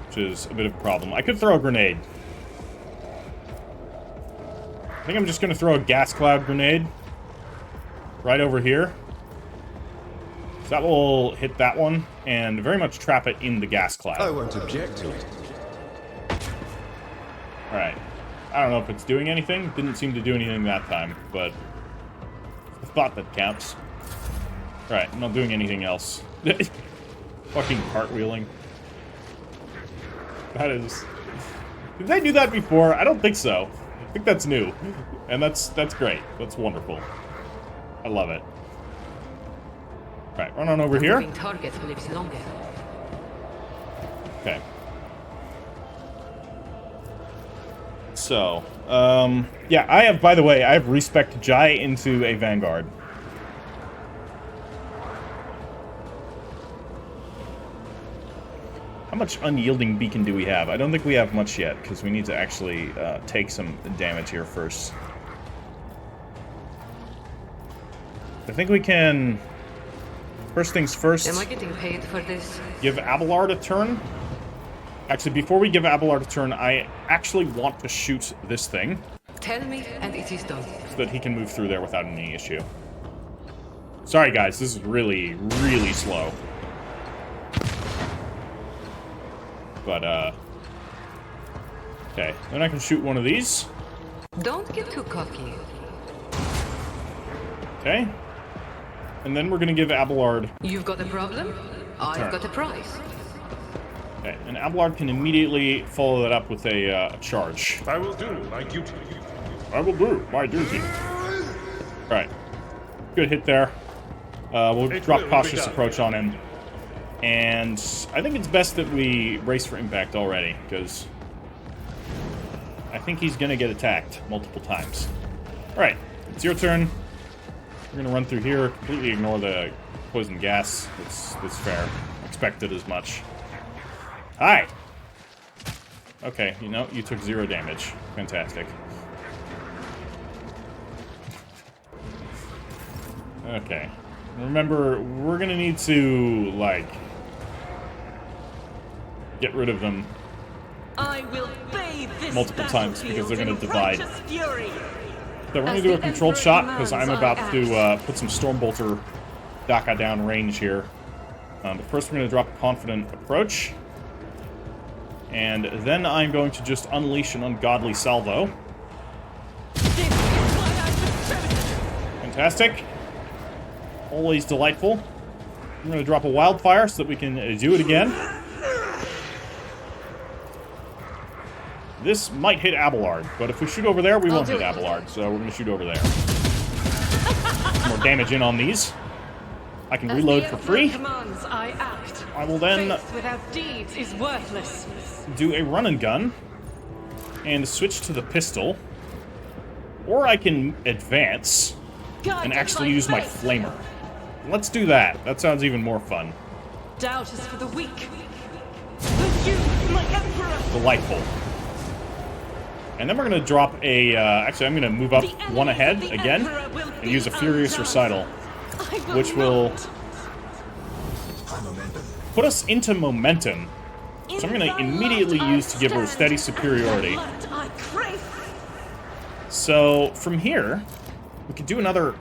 which is a bit of a problem. I could throw a grenade. I think I'm just going to throw a gas cloud grenade right over here. So that will hit that one, and very much trap it in the gas cloud. I won't object to it. Alright. I don't know if it's doing anything. Didn't seem to do anything that time, but I thought that counts. Alright, I'm not doing anything else. Fucking cartwheeling. That is... Did they do that before? I don't think so. I think that's new. And that's great. That's wonderful. I love it. Alright, run on over here. Target lives longer. Okay. So, yeah, I have, by the way, I have respect Jai into a Vanguard. How much unyielding beacon do we have? I don't think we have much yet, because we need to actually take some damage here first. I think we can... First things first... Am I getting paid for this? Give Abelard a turn. Actually, before we give Abelard a turn, I actually want to shoot this thing. Tell me, and it is done. So that he can move through there without any issue. Sorry, guys. This is really, really slow. But, okay. Then I can shoot one of these. Don't get too cocky. Okay. And then we're going to give Abelard... You've got a problem? I've got a prize. Okay, and Abelard can immediately follow that up with a charge. I will do my duty. I will do my duty. Alright. Good hit there. We'll drop cautious approach on him. And I think it's best that we brace for impact already, because I think he's going to get attacked multiple times. Alright, it's your turn. We're going to run through here, completely ignore the poison gas. That's fair. Expected as much. Hi! Okay, you know, you took 0 damage. Fantastic. Okay. Remember, we're gonna need to, like, get rid of them I will bathe this multiple times because they're gonna divide. Fury. So we're gonna As do a the controlled Emperor shot because I'm commands, about I to put some Stormbolter Daka down range here. But first we're gonna drop a confident approach. And then I'm going to just unleash an ungodly salvo. Fantastic. Always delightful. I'm going to drop a wildfire so that we can do it again. This might hit Abelard, but if we shoot over there, we won't hit Abelard, so we're going to shoot over there. Some more damage in on these. I can reload for free. Commands, I act. I will then Faith without deeds is worthless. do a run and gun and switch to the pistol. Or I can advance and actually use my flamer. Let's do that. That sounds even more fun. Doubt is for the weak. But you, my emperor. Delightful. And then we're going to drop a... actually, I'm going to move up one ahead again and use a Furious Recital, which will put us into momentum. So I'm going to immediately use to give her steady superiority. So from here, we could do another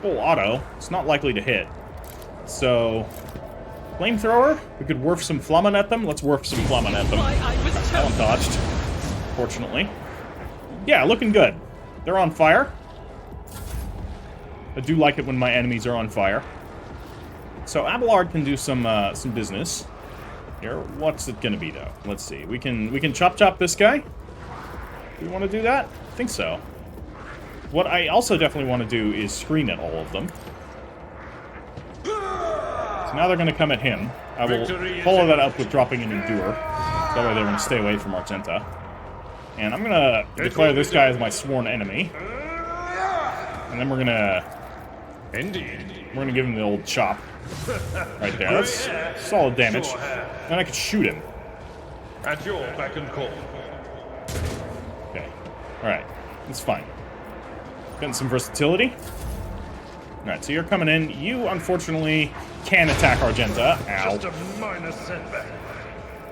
full auto. It's not likely to hit. So, flamethrower. We could warp some flamen at them. Let's warp some flamen at them. That one dodged, fortunately. Yeah, looking good. They're on fire. I do like it when my enemies are on fire. So Abelard can do some business. Here, what's it gonna be though? Let's see. We can chop this guy. Do we want to do that? I think so. What I also definitely want to do is screen at all of them. So now they're going to come at him. I will follow that up with dropping an Endure. That way they want to stay away from Argenta. And I'm gonna declare this guy as my sworn enemy. And then we're gonna give him the old chop. Right there. That's solid damage. Then I could shoot him. At your beck and call. Okay. Alright. That's fine. Getting some versatility. Alright, so you're coming in. You, unfortunately, can attack Argenta. Ow. Just a minor setback.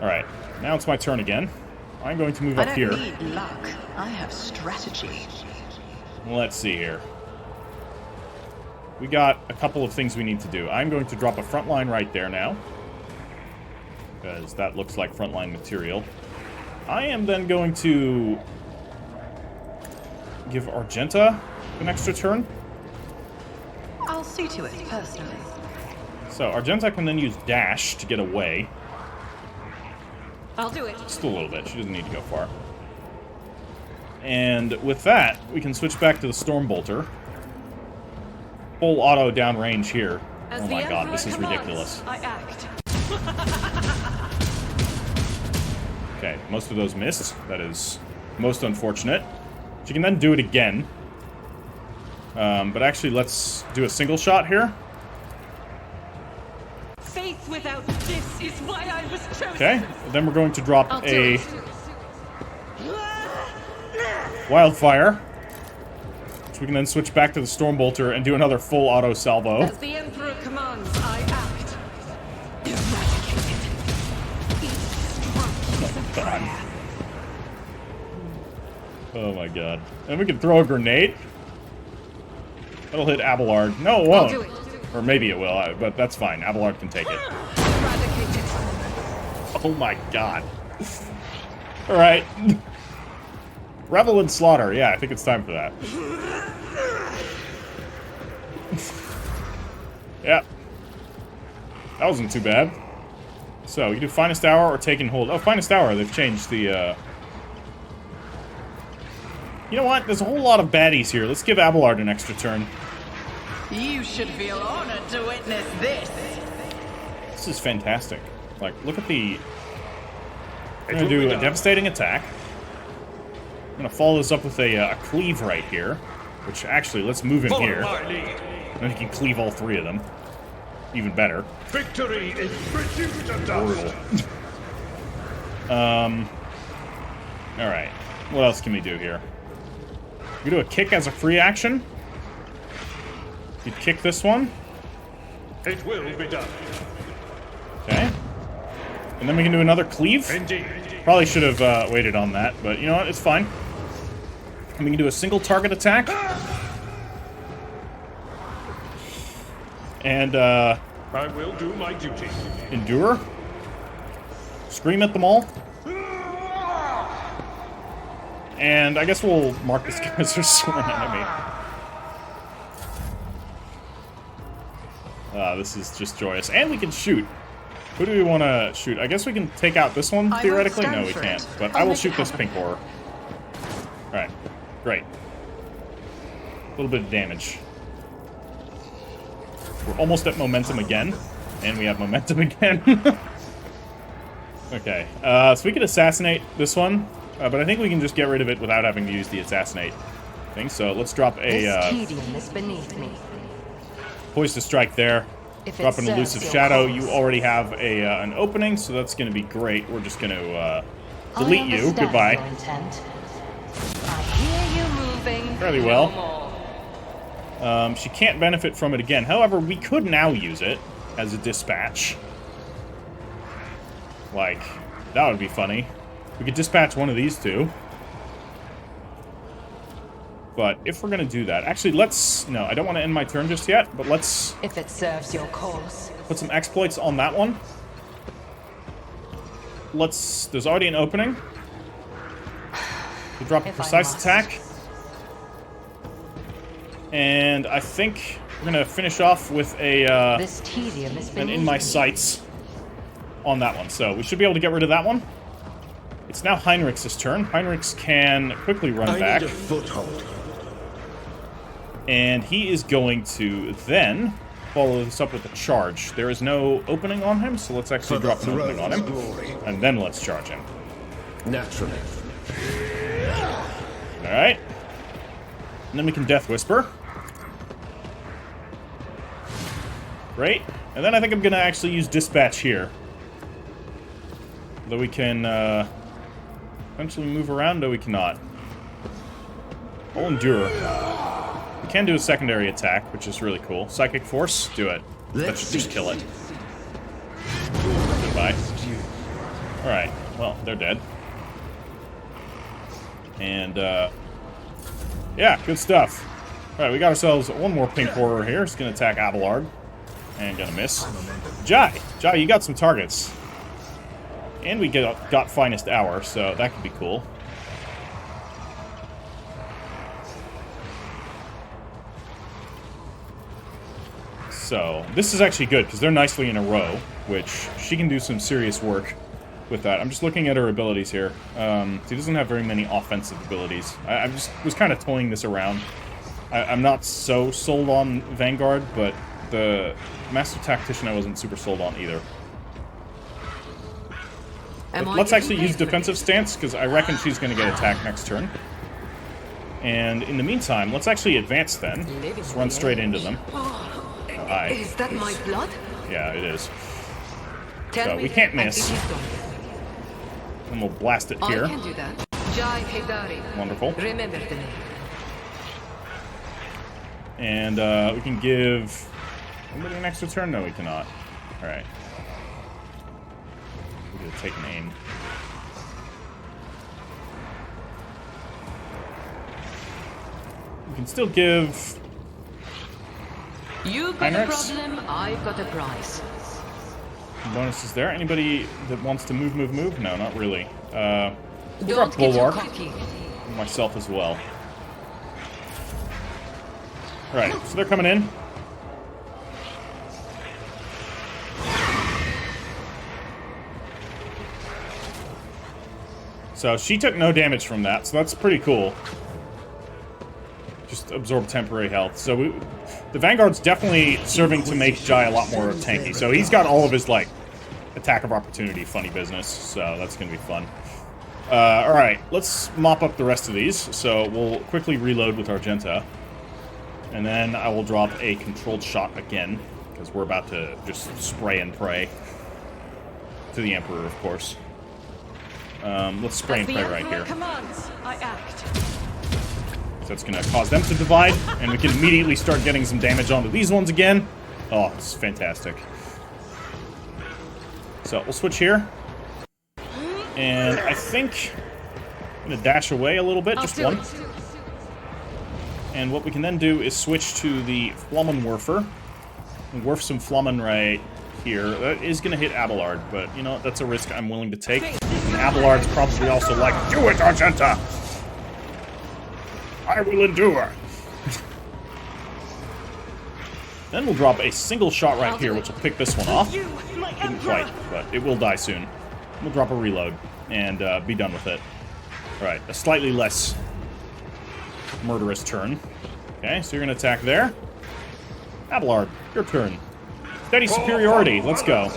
Alright. Now it's my turn again. I'm going to move up here. I don't need luck. I have strategy. Let's see here. We got a couple of things we need to do. I'm going to drop a front line right there now, because that looks like frontline material. I am then going to give Argenta an extra turn. I'll see to it personally. So Argenta can then use dash to get away. I'll do it. Just a little bit. She doesn't need to go far. And with that, we can switch back to the Stormbolter. Full auto downrange here. As Oh the my god, Emperor this is commands, ridiculous. I act. Okay, most of those missed. That is most unfortunate. She can then do it again. But actually, let's do a single shot here. Faith without this is why I was chosen. Okay, then we're going to drop I'll do a it. wildfire. So we can then switch back to the Stormbolter and do another full auto salvo. As the Emperor commands, I act. Eradicated. Each stroke is a prayer. Oh my god. And we can throw a grenade. That'll hit Abelard. No, it I'll won't. do it. Or maybe it will, but that's fine. Abelard can take it. Eradicated. Oh my god. Alright. Revel in Slaughter. Yeah, I think it's time for that. Yeah. That wasn't too bad. So, you do Finest Hour or Taking Hold. Oh, Finest Hour. They've changed the, You know what? There's a whole lot of baddies here. Let's give Abelard an extra turn. You should feel honored to witness this. This is fantastic. Like, look at the... I'm going to do a devastating attack. I'm going to follow this up with a cleave right here. Which, actually, let's move him here. And then he can cleave all three of them. Even better. Victory is reduced to dust. Alright. What else can we do here? We do a kick as a free action. You kick this one. It will be done. Okay. And then we can do another cleave. Indeed. Probably should have waited on that, but you know what? It's fine. And we can do a single target attack. And, I will do my duty. endure. Scream at them all. And I guess we'll mark this guy as our sworn enemy. This is just joyous. And we can shoot. Who do we want to shoot? I guess we can take out this one, I theoretically. will stand No, we for can't. it. But I'll I will make shoot it this happen. pink horror. Alright. Great. A little bit of damage. We're almost at momentum again. And we have momentum again. Okay. So we could assassinate this one. But I think we can just get rid of it without having to use the assassinate thing. So let's drop This a tedium is beneath me. poise to strike there. If it Drop an serves elusive your shadow. cause. You already have a an opening, so that's going to be great. We're just going to delete I you. understand Goodbye. your intent. I hear you moving. Fairly No well. more. She can't benefit from it again. However, we could now use it as a dispatch. Like, that would be funny. We could dispatch one of these two. But if we're going to do that... Actually, let's... No, I don't want to end my turn just yet, but let's If it serves your cause. put some exploits on that one. Let's... There's already an opening. We'll drop a If I precise must. attack. And I think we're going to finish off with a... This tedium is and beneath in my me. sights on that one. So we should be able to get rid of that one. It's now Heinrich's turn. Heinrichs can quickly run back. foothold. And he is going to then follow this up with a charge. There is no opening on him, so let's actually drop an opening on him. And then let's charge him. Naturally. Alright. And then we can Death Whisper. Great. And then I think I'm going to actually use Dispatch here. Though we can eventually move around, though we cannot. I'll endure. We can do a secondary attack, which is really cool. Psychic Force, do it. That should just kill it. Goodbye. Alright, well, they're dead. And, yeah, good stuff. Alright, we got ourselves one more pink horror here. It's gonna attack Abelard. And gonna miss. Jai, you got some targets. And we got Finest Hour, so that could be cool. So, this is actually good, because they're nicely in a row, which she can do some serious work with that. I'm just looking at her abilities here. She doesn't have very many offensive abilities. I just was kind of toying this around. I'm not so sold on Vanguard, but the Master Tactician I wasn't super sold on either. But let's actually use defensive stance, because I reckon she's going to get attacked next turn. And in the meantime, let's actually advance then. Let's run straight into them. Is that my blood? Yeah, it is. So we can't miss. And we'll blast it here. I can do that. Jai Aeldari. Wonderful. Remember the name. And we can give anybody an extra turn? No, we cannot. Alright. We're gonna take an aim. We can still give... You got a problem, I've got a prize. Bonuses there. Anybody that wants to move? No, not really. We'll Don't drop get Bulwark. too cocky. Myself as well. Alright, so they're coming in. So she took no damage from that, so that's pretty cool. Just absorb temporary health. So the Vanguard's definitely serving to make Jai a lot more tanky. So he's got all of his, like, attack of opportunity funny business, so that's going to be fun. Alright, let's mop up the rest of these. So we'll quickly reload with Argenta. And then I will drop a controlled shot again, because we're about to just spray and pray. To the Emperor, of course. Let's spray and pray right here. Commands, I act. So it's going to cause them to divide, and we can immediately start getting some damage onto these ones again. Oh, it's fantastic. So we'll switch here. And I think I'm going to dash away a little bit, just one. And what we can then do is switch to the Flammenwerfer. And werf some Flammen right here. That is going to hit Abelard, but, you know, that's a risk I'm willing to take. And Abelard's probably also like, do it, Argenta! I will endure! Then we'll drop a single shot right here, which will pick this one off. Didn't quite, but it will die soon. We'll drop a reload and be done with it. Alright, a slightly less murderous turn. Okay, so you're going to attack there. Abelard, your turn. Steady superiority, let's go.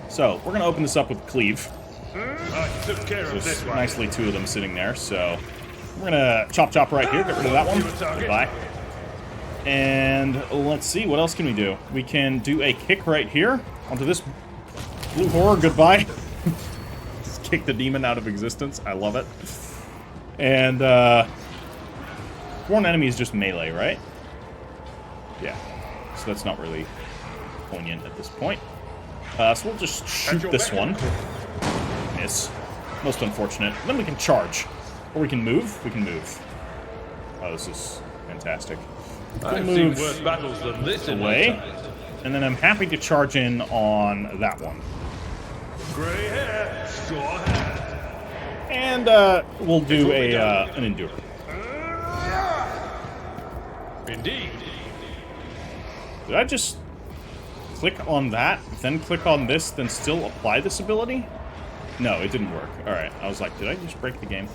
So, we're going to open this up with Cleave. There's nicely two of them sitting there, so... We're going to chop right here, get rid of that one. Goodbye. And let's see, what else can we do? We can do a kick right here onto this blue horror. Goodbye. Just kick the demon out of existence. I love it. And, foreign enemy is just melee, right? Yeah. So that's not really poignant at this point. So we'll just shoot this one. Miss. Most unfortunate. Then we can charge. Or we can move. We can move. Oh, this is fantastic. We'll move worse battles than this away. And then I'm happy to charge in on that one. Gray hair, go ahead. And we'll do an endure. Indeed. Did I just click on that, then click on this, then still apply this ability? No, it didn't work. Alright, I was like, did I just break the game?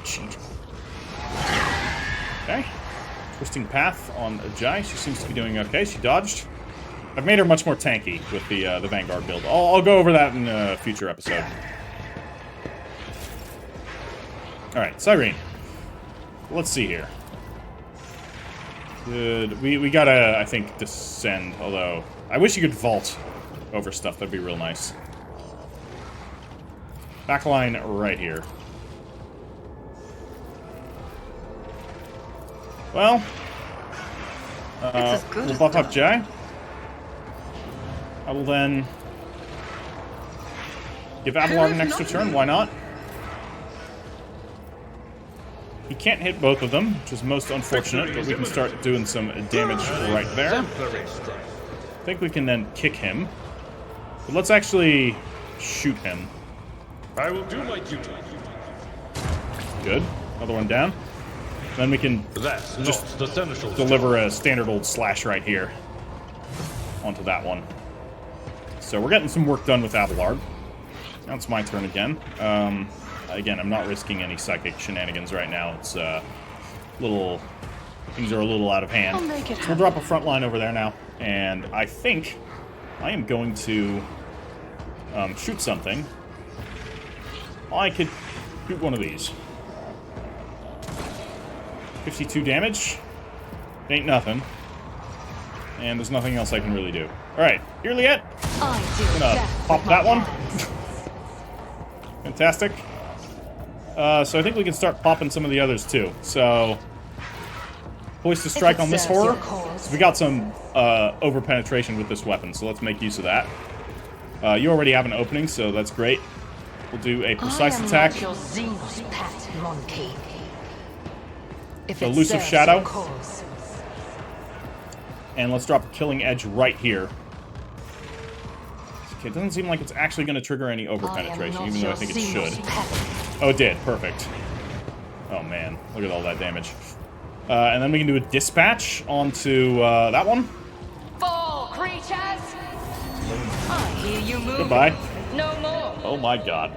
Cheat. Okay. Twisting path on Jai. She seems to be doing okay. She dodged. I've made her much more tanky with the Vanguard build. I'll go over that in a future episode. Alright, Cyrene. Let's see here. Good. We gotta, I think, descend, although I wish you could vault over stuff. That'd be real nice. Backline right here. Well, we'll buff up Jai. I will then give Abelard an extra turn. Why not? He can't hit both of them, which is most unfortunate, but we can start doing some damage right there. I think we can then kick him. But let's actually shoot him. I will do my duty. Good. Another one down. Then we can just deliver a standard old slash right here onto that one. So we're getting some work done with Abelard. Now it's my turn again. Again, I'm not risking any psychic shenanigans right now. It's things are a little out of hand. So we'll drop a front line over there now, and I think I am going to shoot something. I could shoot one of these. 52 damage. Ain't nothing. And there's nothing else I can really do. Alright, Yrliet. I'm gonna pop that one. Fantastic. So I think we can start popping some of the others too. So, Hoist to strike on this horror. So we got some over penetration with this weapon, so let's make use of that. You already have an opening, so that's great. We'll do a precise attack. Elusive Shadow. And let's drop a Killing Edge right here. Okay, it doesn't seem like it's actually going to trigger any over penetration, even though I think it should. Oh, it did. Perfect. Oh, man. Look at all that damage. And then we can do a dispatch onto that one. Fall, creatures! I hear you moving. Goodbye. No more. Oh, my God.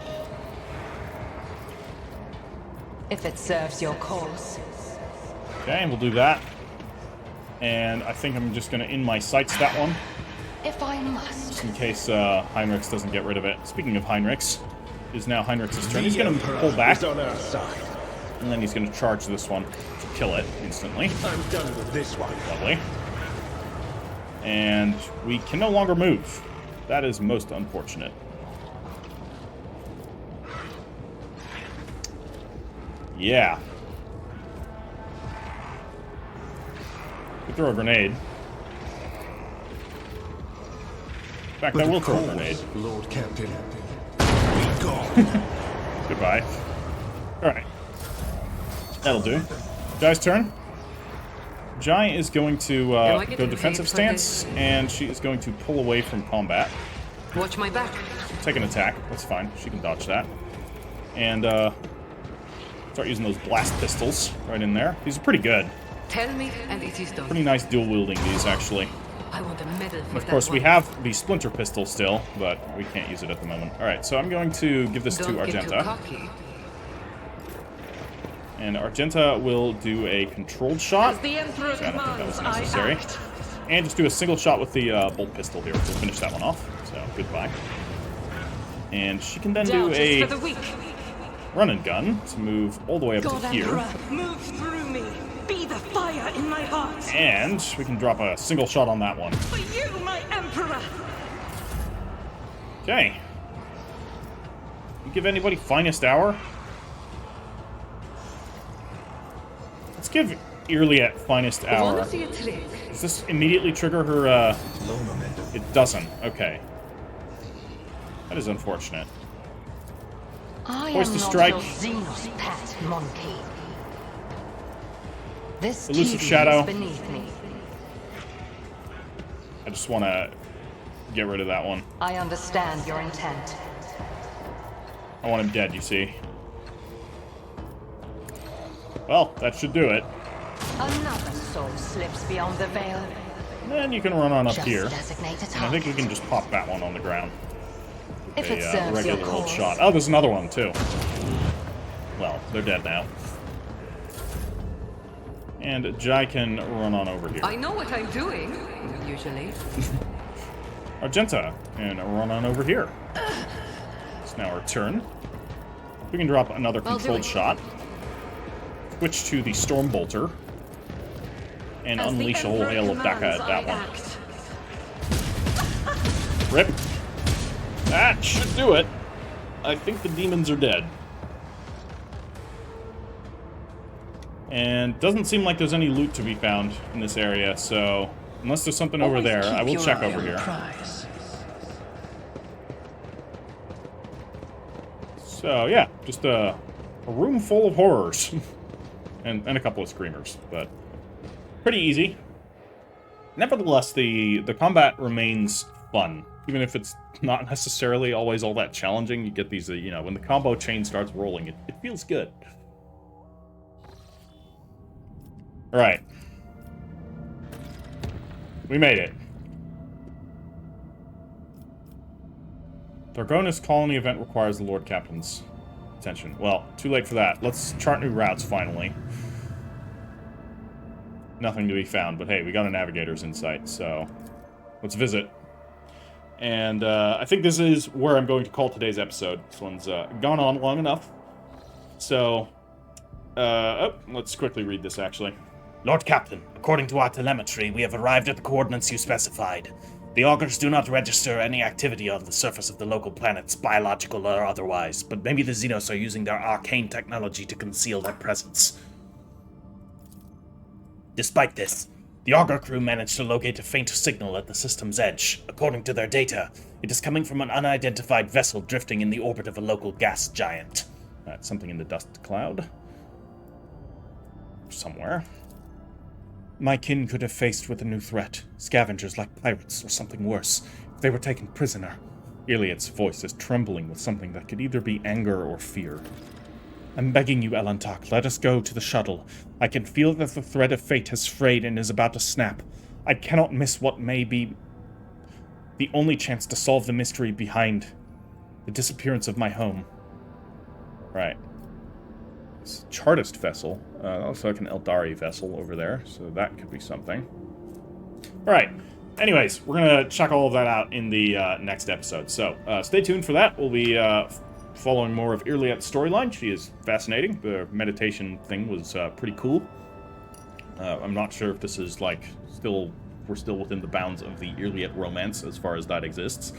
If it serves your cause. Okay, we'll do that. And I think I'm just going to in my sights that one. If I must. Just in case Heinrichs doesn't get rid of it. Speaking of Heinrichs, it is now Heinrichs' turn. He's going to pull back. And then he's going to charge this one to kill it instantly. I'm done with this one. Lovely. And we can no longer move. That is most unfortunate. Yeah. We throw a grenade. In fact, I will throw a grenade. Lord Captain. Goodbye. Alright. That'll do. Jai's turn. Jai is going to go defensive stance, and she is going to pull away from combat. Watch my back. Take an attack. That's fine. She can dodge that. And start using those blast pistols right in there. These are pretty good. Tell me, and it is done. Pretty nice dual wielding these, actually. I want a medal for Of course, we have the splinter pistol still, but we can't use it at the moment. Alright, so I'm going to give this to Argenta. And Argenta will do a controlled shot. As the Emperor So I don't think that was commands, necessary. I act. And just do a single shot with the bolt pistol here. We'll finish that one off. So, goodbye. And she can then do Doubt is a for the weak. run and gun to move all the way up God to here. Emperor, move through me. Be the fire in my heart. And we can drop a single shot on that one. For you, my Emperor. Okay. You give anybody finest hour? Let's give Yrliet finest hour. Wanna see a trick? Does this immediately trigger her, It doesn't. Okay. That is unfortunate. I Hoist am to not strike. your xenos pet monkey. This Elusive TV Shadow. is beneath me. I just want to get rid of that one. I understand your intent. I want him dead, you see. Well, that should do it. Another soul slips beyond the veil. Then you can run on up Just here. designate a And I think we target. can just pop that one on the ground. If it A serves your regular old cause. shot. Oh, there's another one, too. Well, they're dead now. And Jai can run on over here. I know what I'm doing, usually. Argenta can run on over here. It's now our turn. We can drop another controlled shot. Switch to the Storm Bolter. And unleash a whole hail of Daka at that one. Rip. That should do it. I think the demons are dead. And doesn't seem like there's any loot to be found in this area, so unless there's something over there, I will check over here. So yeah, just a room full of horrors. and a couple of screamers, but pretty easy. Nevertheless, the combat remains fun. Even if it's not necessarily always all that challenging, you get these, you know, when the combo chain starts rolling, it feels good. Alright. We made it. Dargonis colony event requires the Lord Captain's attention. Well, too late for that. Let's chart new routes, finally. Nothing to be found, but hey, we got a navigator's insight, so let's visit. And I think this is where I'm going to call today's episode. This one's gone on long enough. So, let's quickly read this, actually. Lord Captain, according to our telemetry, we have arrived at the coordinates you specified. The augurs do not register any activity on the surface of the local planets, biological or otherwise, but maybe the xenos are using their arcane technology to conceal their presence. Despite this, the augur crew managed to locate a faint signal at the system's edge. According to their data, it is coming from an unidentified vessel drifting in the orbit of a local gas giant. That's something in the dust cloud. Somewhere. My kin could have faced with a new threat. Scavengers like pirates, or something worse. If they were taken prisoner. Yrliet's voice is trembling with something that could either be anger or fear. I'm begging you, Elantak, let us go to the shuttle. I can feel that the thread of fate has frayed and is about to snap. I cannot miss what may be the only chance to solve the mystery behind the disappearance of my home. Right. It's a Chartist vessel. Also like an Aeldari vessel over there, so that could be something. Alright. Anyways, we're going to check all of that out in the next episode. So, stay tuned for that. We'll be following more of Yrliet's storyline. She is fascinating. The meditation thing was pretty cool. I'm not sure if this is, like, we're still within the bounds of the Yrliet romance as far as that exists.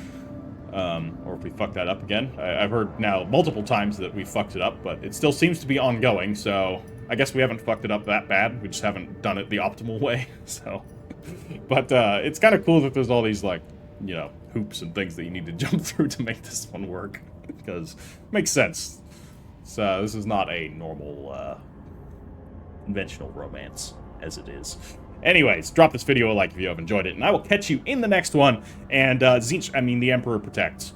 Or if we fucked that up again. I've heard now multiple times that we fucked it up, but it still seems to be ongoing, so I guess we haven't fucked it up that bad. We just haven't done it the optimal way, so. But it's kind of cool that there's all these, like, you know, hoops and things that you need to jump through to make this one work. Because it makes sense. So this is not a normal, conventional romance, as it is. Anyways, drop this video a like if you have enjoyed it, and I will catch you in the next one. And the Emperor protects.